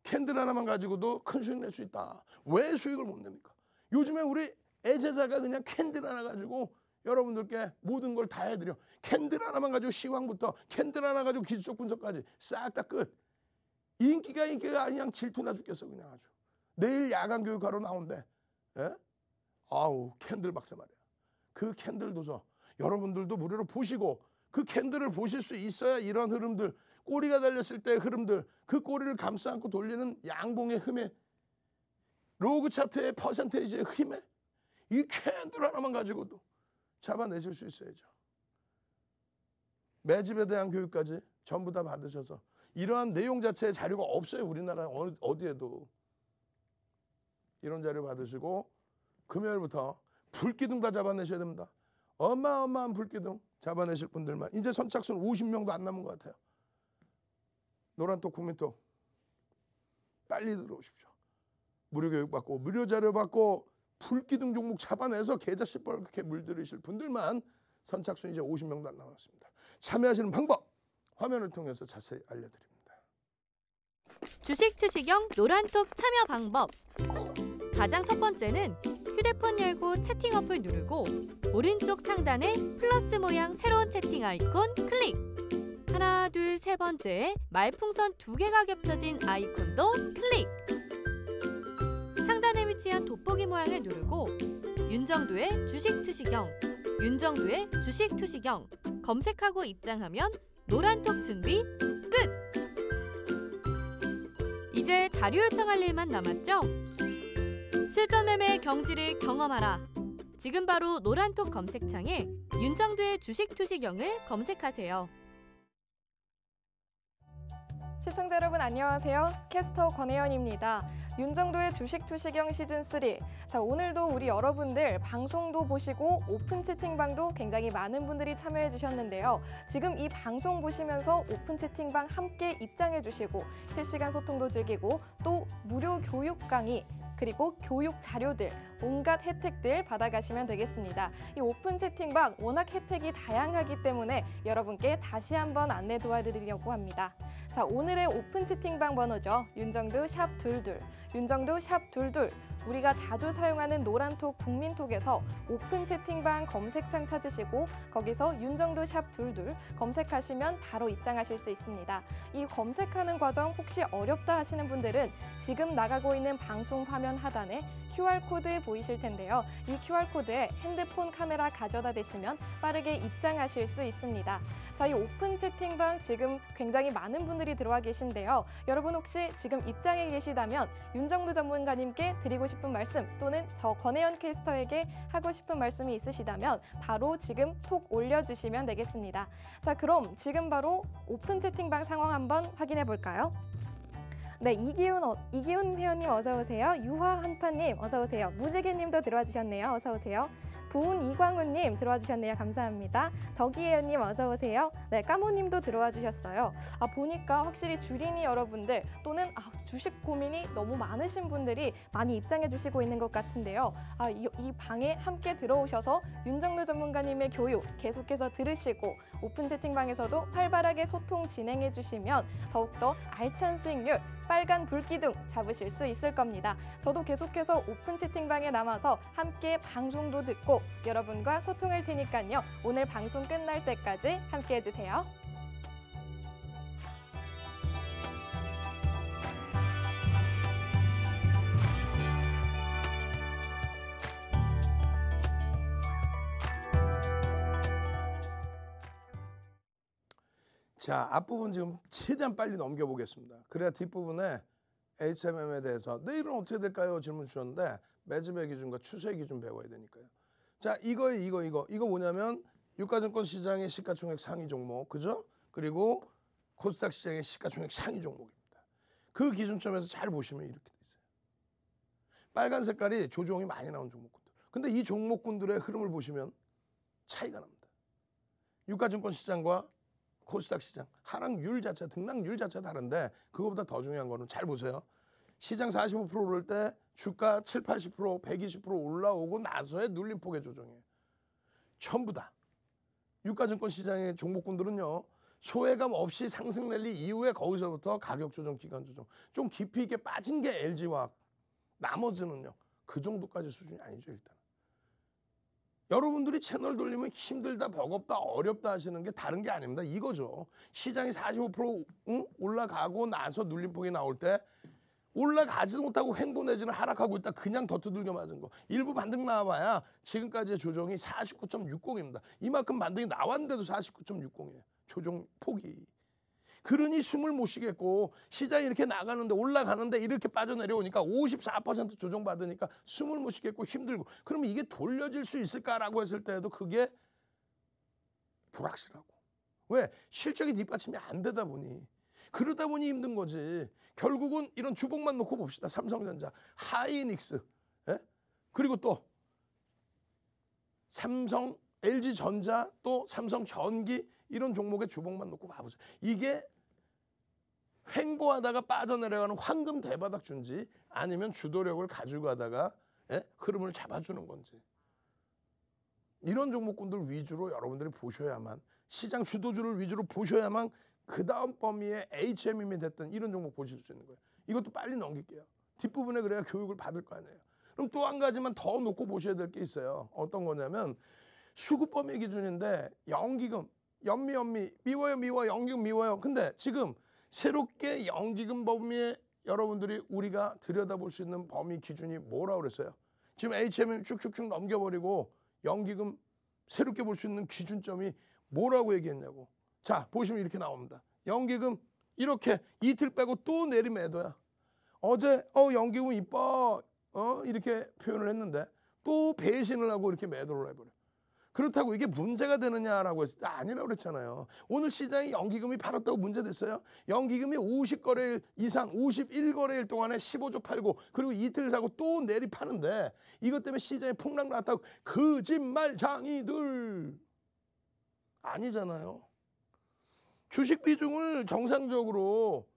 캔들 하나만 가지고도 큰 수익 낼 수 있다. 왜 수익을 못 냅니까? 요즘에 우리 애제자가 그냥 캔들 하나 가지고 여러분들께 모든 걸 다 해드려. 캔들 하나만 가지고 시황부터 캔들 하나 가지고 기술적 분석까지 싹 다 끝. 인기가 그냥 질투나 죽겠어 그냥 아주. 내일 야간 교육하러 나온대. 예? 아우 캔들 박사 말이야. 그 캔들 도서 여러분들도 무료로 보시고 그 캔들을 보실 수 있어야 이런 흐름들, 꼬리가 달렸을 때의 흐름들, 그 꼬리를 감싸 안고 돌리는 양봉의 힘에, 로그 차트의 퍼센테이지의 힘에 이 캔들 하나만 가지고도 잡아내실 수 있어야죠. 매집에 대한 교육까지 전부 다 받으셔서 이러한 내용 자체의 자료가 없어요. 우리나라 어디에도. 이런 자료 받으시고 금요일부터 불기둥 다 잡아내셔야 됩니다. 어마어마한 불기둥 잡아내실 분들만. 이제 선착순 50명도 안 남은 것 같아요. 노란톡 국민톡 빨리 들어오십시오. 무료 교육 받고 무료 자료 받고 불기둥 종목 잡아내서 계좌 시뻘겋게 물들이실 분들만 선착순 이제 50명도 안 남았습니다. 참여하시는 방법 화면을 통해서 자세히 알려드립니다. 주식 투시경 노란톡 참여 방법. 가장 첫 번째는 휴대폰 열고 채팅 어플 누르고 오른쪽 상단에 플러스 모양 새로운 채팅 아이콘 클릭. 하나, 둘, 세 번째에 말풍선 2개가 겹쳐진 아이콘도 클릭. 상단에 위치한 돋보기 모양을 누르고 윤정두의 주식 투시경, 윤정두의 주식 투시경 검색하고 입장하면 노란톡 준비 끝! 이제 자료 요청할 일만 남았죠? 실전 매매의 경지를 경험하라. 지금 바로 노란톡 검색창에 윤정두의 주식 투시경을 검색하세요. 시청자 여러분 안녕하세요. 캐스터 권혜연입니다. 윤정도의 주식 투시경 시즌3. 자, 오늘도 우리 여러분들 방송도 보시고 오픈 채팅방도 굉장히 많은 분들이 참여해 주셨는데요. 지금 이 방송 보시면서 오픈 채팅방 함께 입장해 주시고 실시간 소통도 즐기고 또 무료 교육 강의 그리고 교육 자료들, 온갖 혜택들 받아가시면 되겠습니다. 이 오픈 채팅방 워낙 혜택이 다양하기 때문에 여러분께 다시 한번 안내 도와드리려고 합니다. 자, 오늘의 오픈 채팅방 번호죠. 윤정두 샵 22, 윤정두 샵 22. 우리가 자주 사용하는 노란톡 국민톡에서 오픈 채팅방 검색창 찾으시고 거기서 윤정두 샵 22 검색하시면 바로 입장하실 수 있습니다. 이 검색하는 과정 혹시 어렵다 하시는 분들은 지금 나가고 있는 방송 화면 하단에 QR코드 보이실 텐데요. 이 QR코드에 핸드폰 카메라 가져다 대시면 빠르게 입장하실 수 있습니다. 자, 이 오픈 채팅방 지금 굉장히 많은 분들이 들어와 계신데요. 여러분 혹시 지금 입장해 계시다면 윤정두 전문가님께 드리고 싶은 말씀 또는 저 권혜연 캐스터에게 하고 싶은 말씀이 있으시다면 바로 지금 톡 올려주시면 되겠습니다. 자, 그럼 지금 바로 오픈 채팅방 상황 한번 확인해 볼까요? 네, 이기훈 회원님 어서 오세요. 유화한파님 어서 오세요. 무지개님도 들어와 주셨네요. 어서 오세요. 부은 이광훈님 들어와 주셨네요. 감사합니다. 덕이혜연님 어서 오세요. 네, 까모님도 들어와 주셨어요. 보니까 확실히 주린이 여러분들 또는 주식 고민이 너무 많으신 분들이 많이 입장해 주시고 있는 것 같은데요. 이 방에 함께 들어오셔서 윤정두 전문가님의 교육 계속해서 들으시고 오픈 채팅방에서도 활발하게 소통 진행해 주시면 더욱더 알찬 수익률 빨간 불기둥 잡으실 수 있을 겁니다. 저도 계속해서 오픈 채팅방에 남아서 함께 방송도 듣고 여러분과 소통할 테니까요. 오늘 방송 끝날 때까지 함께 해주세요. 자, 앞부분 지금 최대한 빨리 넘겨보겠습니다. 그래야 뒷부분에 HMM에 대해서 내일은 어떻게 될까요? 질문 주셨는데 매집의 기준과 추세의 기준 배워야 되니까요. 자, 이거 뭐냐면 유가증권 시장의 시가총액 상위 종목, 그죠? 그리고 코스닥 시장의 시가총액 상위 종목입니다. 그 기준점에서 잘 보시면 이렇게 돼 있어요. 빨간 색깔이 조종이 많이 나온 종목군들. 근데 이 종목군들의 흐름을 보시면 차이가 납니다. 유가증권 시장과 코스닥 시장 하락률 자체, 등락률 자체 다른데 그거보다 더 중요한 거는 잘 보세요. 시장 45% 오를 때 주가 7, 80%, 120% 올라오고 나서의 눌림폭의 조정이에요. 전부 다. 유가증권 시장의 종목군들은요. 소외감 없이 상승 랠리 이후에 거기서부터 가격 조정, 기간 조정. 좀 깊이 있게 빠진 게 LG화학. 나머지는요. 그 정도까지 수준이 아니죠 일단. 여러분들이 채널 돌리면 힘들다, 버겁다, 어렵다 하시는 게 다른 게 아닙니다. 이거죠. 시장이 45% 올라가고 나서 눌림폭이 나올 때 올라가지도 못하고 횡보 내지는 하락하고 있다 그냥 더 두들겨 맞은 거. 일부 반등 나와봐야 지금까지의 조정이 49.60입니다. 이만큼 반등이 나왔는데도 49.60이에요. 조정 폭이. 그러니 숨을 못 쉬겠고 시장이 이렇게 나가는데 올라가는데 이렇게 빠져내려오니까 54% 조정받으니까 숨을 못 쉬겠고 힘들고 그러면 이게 돌려질 수 있을까라고 했을 때에도 그게 불확실하고. 왜? 실적이 뒷받침이 안 되다 보니. 그러다 보니 힘든 거지. 결국은 이런 주봉만 놓고 봅시다. 삼성전자, 하이닉스, 예? 그리고 또 삼성, LG전자, 또 삼성전기 이런 종목의 주봉만 놓고 봐보죠. 이게 횡보하다가 빠져내려가는 황금 대바닥 준지 아니면 주도력을 가지고 가다가 흐름을 잡아주는 건지. 이런 종목군들 위주로 여러분들이 보셔야만 시장 주도주를 위주로 보셔야만 그 다음 범위에 HMM이 됐든 이런 종목 보실 수 있는 거예요. 이것도 빨리 넘길게요. 뒷부분에 그래야 교육을 받을 거 아니에요. 그럼 또 한 가지만 더 놓고 보셔야 될 게 있어요. 어떤 거냐면 수급 범위 기준인데 연기금, 연미 미워요 연기금 미워요. 근데 지금 새롭게 연기금 범위에 여러분들이 우리가 들여다볼 수 있는 범위 기준이 뭐라고 그랬어요? 지금 HMM 쭉쭉쭉 넘겨버리고 연기금 새롭게 볼 수 있는 기준점이 뭐라고 얘기했냐고. 자, 보시면 이렇게 나옵니다. 연기금 이렇게 이틀 빼고 또 내리 매도야. 어제 연기금 이뻐 이렇게 표현을 했는데 또 배신을 하고 이렇게 매도를 해버려. 그렇다고 이게 문제가 되느냐라고 했을 때 아니라고 그랬잖아요. 오늘 시장이 연기금이 팔았다고 문제됐어요? 연기금이 50거래일 이상 51거래일 동안에 15조 팔고 그리고 이틀 사고 또 내리 파는데 이것 때문에 시장에 폭락 났다고 거짓말장이들 아니잖아요. 주식 비중을 정상적으로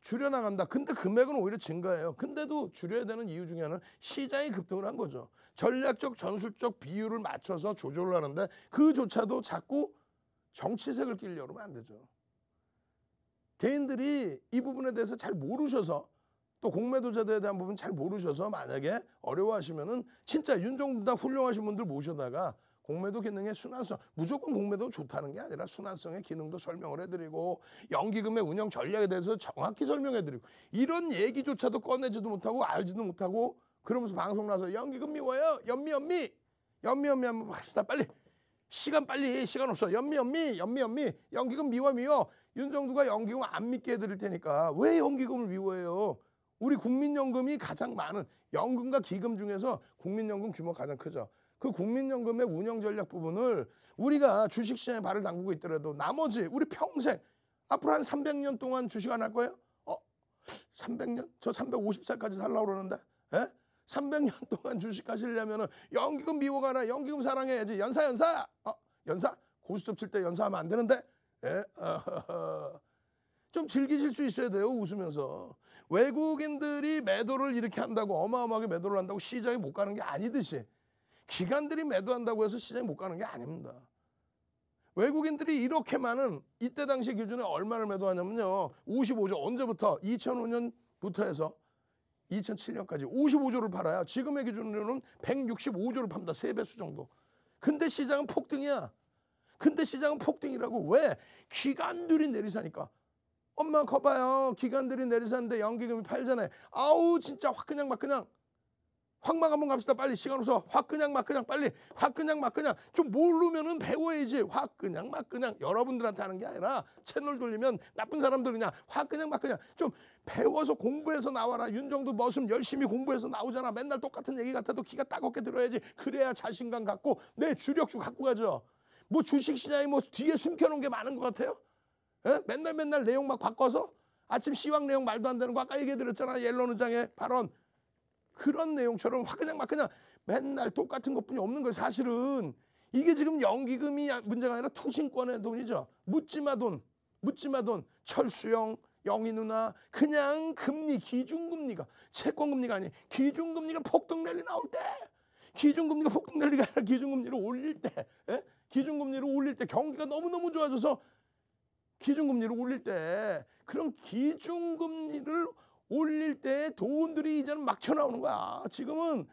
줄여나간다. 근데 금액은 오히려 증가해요. 근데도 줄여야 되는 이유 중에 하나는 시장이 급등을 한 거죠. 전략적 전술적 비율을 맞춰서 조절을 하는데 그조차도 자꾸 정치색을 끼려고 하면 안 되죠. 개인들이 이 부분에 대해서 잘 모르셔서 또 공매도자들에 대한 부분 잘 모르셔서 만약에 어려워하시면은 진짜 윤정보다 훌륭하신 분들 모셔다가 공매도 기능의 순환성, 무조건 공매도 좋다는 게 아니라 순환성의 기능도 설명을 해드리고 연기금의 운영 전략에 대해서 정확히 설명해드리고 이런 얘기조차도 꺼내지도 못하고 알지도 못하고 그러면서 방송 나서 연기금 미워요. 연미 한번 합시다. 빨리 시간 없어. 연미 연기금 미워. 윤정두가 연기금 안 믿게 해드릴 테니까 왜 연기금을 미워해요? 우리 국민연금이 가장 많은 연금과 기금 중에서 국민연금 규모가 가장 크죠. 그 국민연금의 운영 전략 부분을 우리가 주식시장에 발을 담그고 있더라도 나머지 우리 평생 앞으로 한 300년 동안 주식 안 할 거예요? 300년? 저 350살까지 살라고 그러는데 300년 동안 주식 하시려면 연기금 미워가나 연기금 사랑해야지. 연사 고스톱 칠 때 연사하면 안 되는데 좀 즐기실 수 있어야 돼요. 웃으면서. 외국인들이 매도를 이렇게 한다고 어마어마하게 매도를 한다고 시장에 못 가는 게 아니듯이 기관들이 매도한다고 해서 시장에 못 가는 게 아닙니다. 외국인들이 이렇게 많은 이때 당시 기준에 얼마를 매도하냐면요. 55조 언제부터 2005년부터 해서 2007년까지 55조를 팔아요. 지금의 기준으로는 165조를 팝니다. 3배수 정도. 근데 시장은 폭등이야. 근데 시장은 폭등이라고. 왜? 기관들이 내리사니까. 엄마 거봐요. 기관들이 내리사는데 연기금이 팔잖아요. 아우 진짜 확 그냥 확막 한번 갑시다. 빨리 시간 없어. 확 그냥 빨리 확 그냥 좀 모르면은 배워야지. 확 그냥 여러분들한테 하는 게 아니라 채널 돌리면 나쁜 사람들 그냥 확 그냥 좀 배워서 공부해서 나와라. 윤정도 머슴 열심히 공부해서 나오잖아. 맨날 똑같은 얘기 같아도 기가 따갑게 들어야지. 그래야 자신감 갖고 내 주력주 갖고 가죠. 뭐 주식시장이 뭐 뒤에 숨겨놓은 게 많은 것 같아요? 맨날 내용 막 바꿔서 아침 시황 내용 말도 안 되는 거 아까 얘기해드렸잖아. 옐런의장의 발언. 그런 내용처럼 확 그냥 맨날 똑같은 것뿐이 없는 거예요. 사실은 이게 지금 연기금이 문제가 아니라 투신권의 돈이죠. 묻지마 돈, 철수영, 영희 누나 그냥 금리 기준금리가 채권금리가 아니 기준금리가 폭등랠리 나올 때 기준금리가 폭등랠리가 아니라 기준금리를 올릴 때 기준금리를 올릴 때 경기가 너무너무 좋아져서 기준금리를 올릴 때 그런 기준금리를 올릴 때 돈들이 이제는 막 튀어나오는 거야. 지금은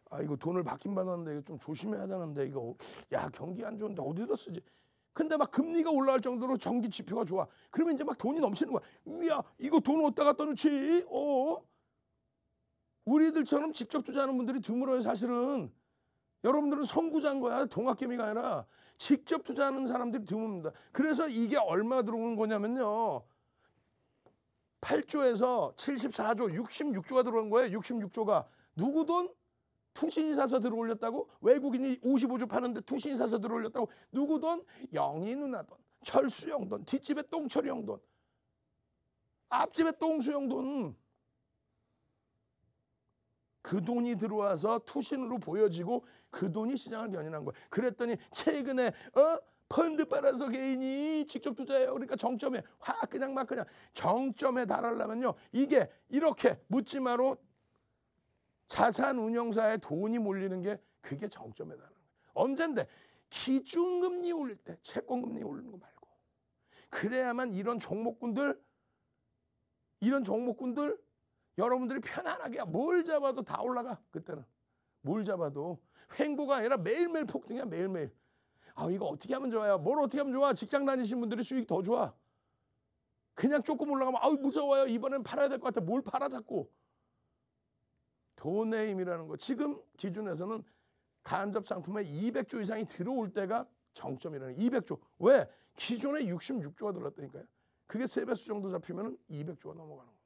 아 이거 돈을 받긴 받았는데 이거 좀 조심해야 되는데 이거 야 경기 안 좋은데 어디다 쓰지? 근데 막 금리가 올라갈 정도로 경기 지표가 좋아. 그러면 이제 막 돈이 넘치는 거야. 야 이거 돈 어디다 갖다 놓지? 우리들처럼 직접 투자하는 분들이 드물어요 사실은. 여러분들은 선구자인 거야. 동학개미가 아니라 직접 투자하는 사람들이 드뭅니다. 그래서 이게 얼마 들어오는 거냐면요. 8조에서 74조, 66조가 들어온 거예요. 66조가. 누구 돈? 투신이 사서 들어올렸다고? 외국인이 55조 파는데 투신이 사서 들어올렸다고? 누구 돈? 영희 누나 돈, 철수영 돈, 뒷집에 똥철이 형 돈, 앞집에 똥수영 돈. 그 돈이 들어와서 투신으로 보여지고 그 돈이 시장을 견인한 거예요. 그랬더니 최근에 펀드 빨아서 개인이 직접 투자해요. 그러니까 정점에 확 그냥 막 그냥 정점에 달하려면요. 이게 이렇게 묻지마로 자산 운용사에 돈이 몰리는 게 그게 정점에 달하는 거예요. 언젠데 기준금리 올릴 때 채권금리 올리는 거 말고. 그래야만 이런 종목군들 여러분들이 편안하게 뭘 잡아도 다 올라가. 그때는 뭘 잡아도 횡보가 아니라 매일매일 폭등이야. 매일매일. 아 이거 어떻게 하면 좋아요? 뭘 어떻게 하면 좋아? 직장 다니신 분들이 수익 더 좋아. 그냥 조금 올라가면 아우 무서워요. 이번엔 팔아야 될 것 같아. 뭘 팔아 자꾸. 돈의 힘이라는 거. 지금 기준에서는 간접 상품에 200조 이상이 들어올 때가 정점이라는 200조. 왜? 기존에 66조가 들어왔다니까요. 그게 3배수 정도 잡히면 200조가 넘어가는 겁니다.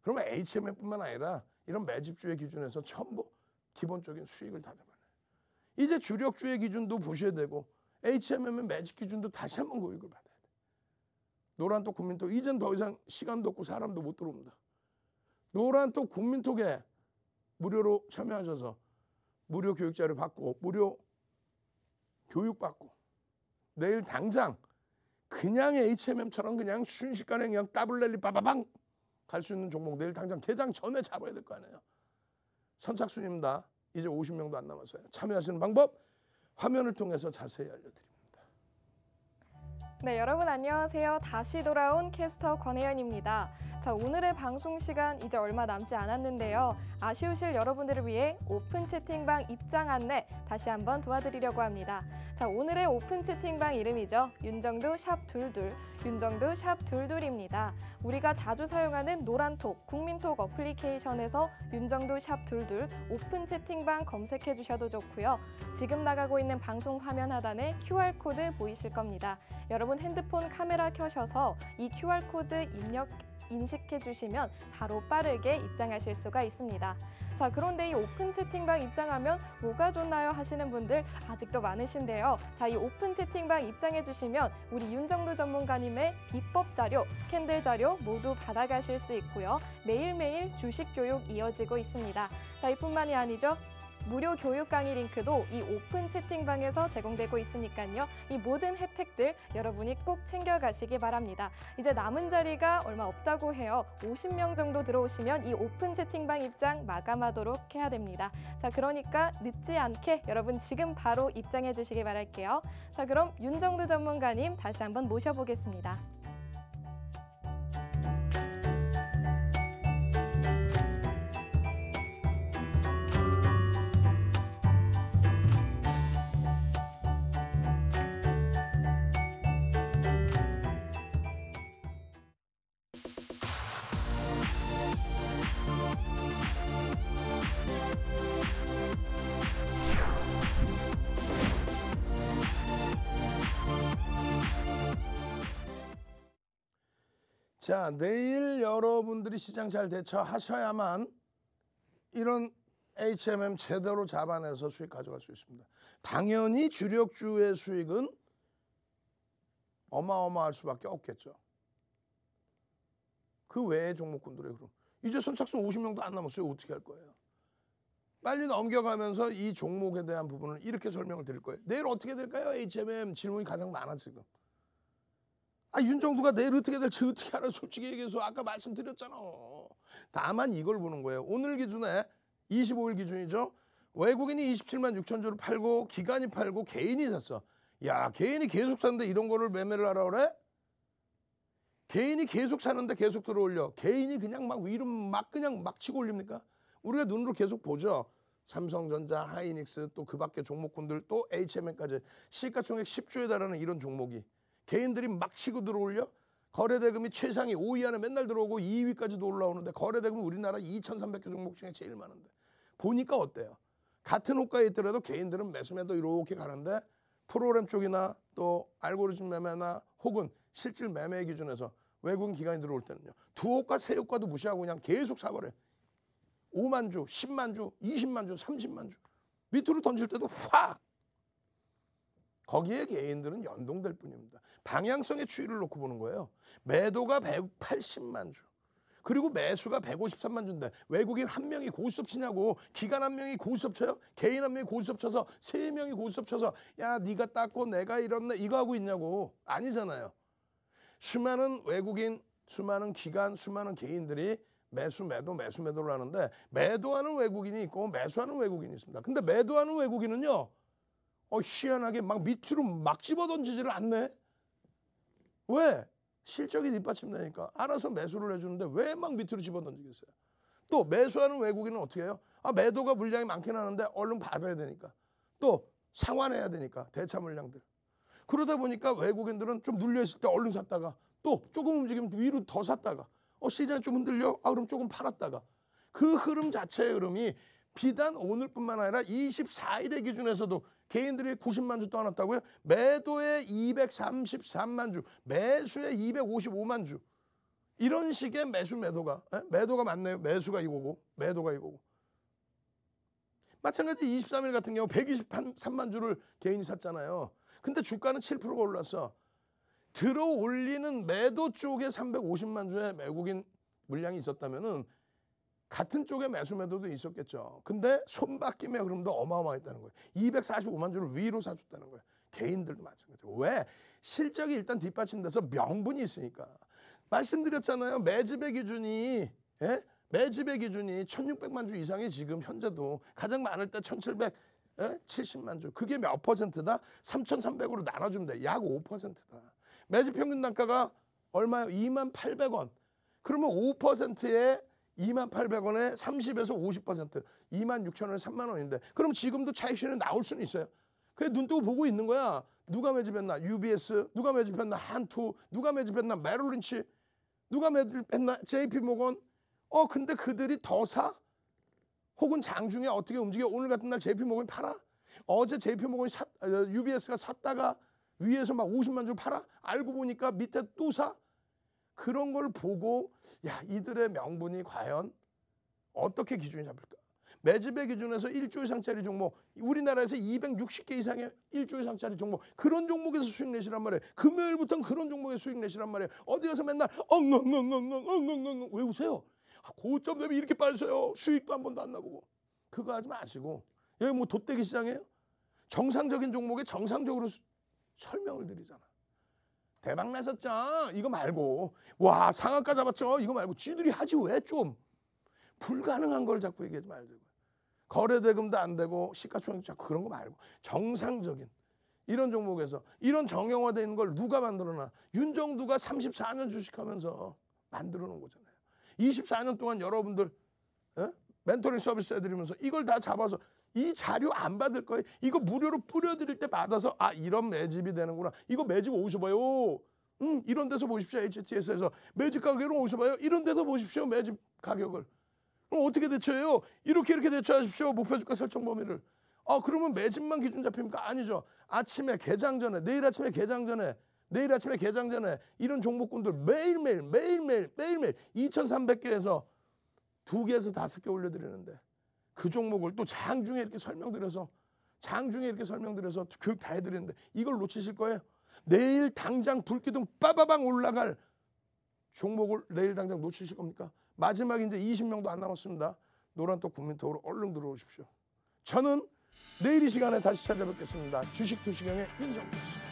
그러면 HMM뿐만 아니라 이런 매집주의 기준에서 전부 기본적인 수익을 다 잡아내요. 이제 주력주의 기준도 보셔야 되고 HMM의 매집 기준도 다시 한번 교육을 받아야 돼요. 노란톡 국민톡 이젠 더 이상 시간도 없고 사람도 못 들어옵니다. 노란톡 국민톡에 무료로 참여하셔서 무료 교육자료 받고 무료 교육받고 내일 당장 그냥 HMM처럼 그냥 순식간에 그냥 더블랠리 빠바방 갈 수 있는 종목 내일 당장 개장 전에 잡아야 될 거 아니에요. 선착순입니다. 이제 50명도 안 남았어요. 참여하시는 방법 화면을 통해서 자세히 알려드립니다. 네, 여러분 안녕하세요. 다시 돌아온 캐스터 권혜연입니다. 자, 오늘의 방송 시간 이제 얼마 남지 않았는데요. 아쉬우실 여러분들을 위해 오픈 채팅방 입장 안내 다시 한번 도와드리려고 합니다. 자, 오늘의 오픈 채팅방 이름이죠. 윤정두 샵22, 윤정두 샵22입니다. 우리가 자주 사용하는 노란톡, 국민톡 어플리케이션에서 윤정두 샵22 오픈 채팅방 검색해 주셔도 좋고요. 지금 나가고 있는 방송 화면 하단에 QR코드 보이실 겁니다. 여러분 핸드폰 카메라 켜셔서 이 QR코드 인식해 주시면 바로 빠르게 입장하실 수가 있습니다. 자, 그런데 이 오픈 채팅방 입장하면 뭐가 좋나요 하시는 분들 아직도 많으신데요. 자, 이 오픈 채팅방 입장해 주시면 우리 윤정두 전문가님의 비법 자료, 캔들 자료 모두 받아가실 수 있고요. 매일매일 주식 교육 이어지고 있습니다. 자, 이뿐만이 아니죠. 무료 교육 강의 링크도 이 오픈 채팅방에서 제공되고 있으니까요. 이 모든 혜택들 여러분이 꼭 챙겨가시기 바랍니다. 이제 남은 자리가 얼마 없다고 해요. 50명 정도 들어오시면 이 오픈 채팅방 입장 마감하도록 해야 됩니다. 자, 그러니까 늦지 않게 여러분 지금 바로 입장해 주시기 바랄게요. 자, 그럼 윤정두 전문가님 다시 한번 모셔보겠습니다. 자, 내일 여러분들이 시장 잘 대처하셔야만 이런 HMM 제대로 잡아내서 수익 가져갈 수 있습니다. 당연히 주력주의 수익은 어마어마할 수밖에 없겠죠. 그 외의 종목군들의 그럼 이제 선착순 50명도 안 남았어요. 어떻게 할 거예요? 빨리 넘겨가면서 이 종목에 대한 부분을 이렇게 설명을 드릴 거예요. 내일 어떻게 될까요? HMM 질문이 가장 많아 지금. 아, 윤정두가 내일 어떻게 될지 어떻게 알아? 솔직히 얘기해서 아까 말씀드렸잖아. 다만 이걸 보는 거예요. 오늘 기준에 25일 기준이죠. 외국인이 27만 6천 주를 팔고 기관이 팔고 개인이 샀어. 야, 개인이 계속 사는데 이런 거를 매매를 하라 그래? 개인이 계속 사는데 계속 들어올려. 개인이 그냥 막 위로 막 그냥 막 치고 올립니까? 우리가 눈으로 계속 보죠. 삼성전자, 하이닉스 또 그 밖에 종목군들 또 HMN까지 시가총액 10조에 달하는 이런 종목이 개인들이 막 치고 들어올려 거래대금이 최상위 5위 안에 맨날 들어오고 2위까지도 올라오는데 거래대금 우리나라 2,300개 종목 중에 제일 많은데 보니까 어때요? 같은 호가에 있더라도 개인들은 매수매도 이렇게 가는데 프로그램 쪽이나 또 알고리즘 매매나 혹은 실질 매매 기준에서 외국인 기관이 들어올 때는요. 두 호가, 세 호가도 무시하고 그냥 계속 사버려요. 5만 주, 10만 주, 20만 주, 30만 주. 밑으로 던질 때도 확. 거기에 개인들은 연동될 뿐입니다. 방향성의 추이를 놓고 보는 거예요. 매도가 180만 주. 그리고 매수가 153만 주인데 외국인 한 명이 고스톱 치냐고. 기관 한 명이 고스톱 쳐요? 개인 한 명이 고스톱 쳐서 세 명이 고스톱 쳐서 야 네가 땄고 내가 이렇네 이거 하고 있냐고. 아니잖아요. 수많은 외국인, 수많은 기관, 수많은 개인들이 매도를 하는데 매도하는 외국인이 있고 매수하는 외국인이 있습니다. 근데 매도하는 외국인은요. 희한하게 막 밑으로 막 집어던지지를 않네. 왜? 실적이 뒷받침되니까 알아서 매수를 해주는데 왜 막 밑으로 집어던지겠어요? 또 매수하는 외국인은 어떻게 해요? 매도가 물량이 많긴 하는데 얼른 받아야 되니까 또 상환해야 되니까 대차 물량들. 그러다 보니까 외국인들은 좀 눌려있을 때 얼른 샀다가 또 조금 움직이면 위로 더 샀다가 시장이 좀 흔들려? 그럼 조금 팔았다가 그 흐름 자체의 흐름이 비단 오늘뿐만 아니라 24일의 기준에서도 개인들이 90만 주 떠났다고요? 매도에 233만 주, 매수에 255만 주. 이런 식의 매도가 많네요. 매수가 이거고 매도가 이거고. 마찬가지 23일 같은 경우 123만 주를 개인이 샀잖아요. 근데 주가는 7%가 올랐어. 들어 올리는 매도 쪽에 350만 주의 외국인 물량이 있었다면은 같은 쪽에 매도도 있었겠죠. 근데 손바뀜의 흐름도 어마어마했다는 거예요. 245만 주를 위로 사줬다는 거예요. 개인들도 마찬가지고. 왜? 실적이 일단 뒷받침돼서 명분이 있으니까. 말씀드렸잖아요. 매집의 기준이 1600만 주 이상이 지금 현재도 가장 많을 때 1770만 주. 그게 몇 퍼센트다? 3300으로 나눠주면 돼. 약 5%다. 매집 평균 단가가 얼마요? 2800원. 그러면 5%에 2800원에 30에서 50%, 26,000원에 3만 원인데 그럼 지금도 차익실현이 나올 수는 있어요. 그래 눈 뜨고 보고 있는 거야. 누가 매집했나? UBS, 누가 매집했나? 한투, 누가 매집했나? 메릴린치, 누가 매집했나? JP모건. 근데 그들이 더 사? 혹은 장중에 어떻게 움직여? 오늘 같은 날 JP모건이 팔아? 어제 JP모건이 UBS가 샀다가 위에서 막 50만 주 팔아? 알고 보니까 밑에 또 사? 그런 걸 보고 야 이들의 명분이 과연 어떻게 기준이 잡힐까? 매집의 기준에서 1조 이상짜리 종목, 우리나라에서 260개 이상의 1조 이상짜리 종목, 그런 종목에서 수익 내시란 말이에요. 금요일부터는 그런 종목에서 수익 내시란 말이에요. 어디 가서 맨날 엉엉엉엉엉엉엉엉 왜 우세요? 고점 대비 이렇게 빨리 써요. 수익도 한 번도 안 나보고. 그거 하지 마시고 여기 뭐 돗대기 시장이에요? 정상적인 종목에 정상적으로 설명을 드리잖아. 대박 나셨죠? 이거 말고 와 상한가 잡았죠? 이거 말고 쥐들이 하지 왜 좀 불가능한 걸 자꾸 얘기하지 말고 거래대금도 안 되고 시가총액 자꾸 그런 거 말고 정상적인 이런 종목에서 이런 정형화되어 있는 걸 누가 만들어놔? 윤정두가 34년 주식하면서 만들어 놓은 거잖아요. 24년 동안 여러분들 멘토링 서비스 해드리면서 이걸 다 잡아서 이 자료 안 받을 거예요. 이거 무료로 뿌려드릴 때 받아서 이런 매집이 되는구나. 이거 매집 어디서 봐요? 이런 데서 보십시오. HTS에서 매집 가격은 어디서 봐요? 이런 데서 보십시오. 매집 가격을. 그럼 어떻게 대처해요? 이렇게 대처하십시오. 목표주가 설정 범위를. 그러면 매집만 기준 잡힙니까? 아니죠. 아침에 개장 전에, 내일 아침에 개장 전에 이런 종목군들 매일매일 2,300개에서 2개에서 5개 올려드리는데 그 종목을 또 장중에 이렇게 설명드려서 교육 다 해드리는데 이걸 놓치실 거예요? 내일 당장 불기둥 빠바방 올라갈 종목을 내일 당장 놓치실 겁니까? 마지막 이제 20명도 안 남았습니다. 노란톡 국민톡으로 얼른 들어오십시오. 저는 내일 이 시간에 다시 찾아뵙겠습니다. 주식 투시경의 윤정두였습니다.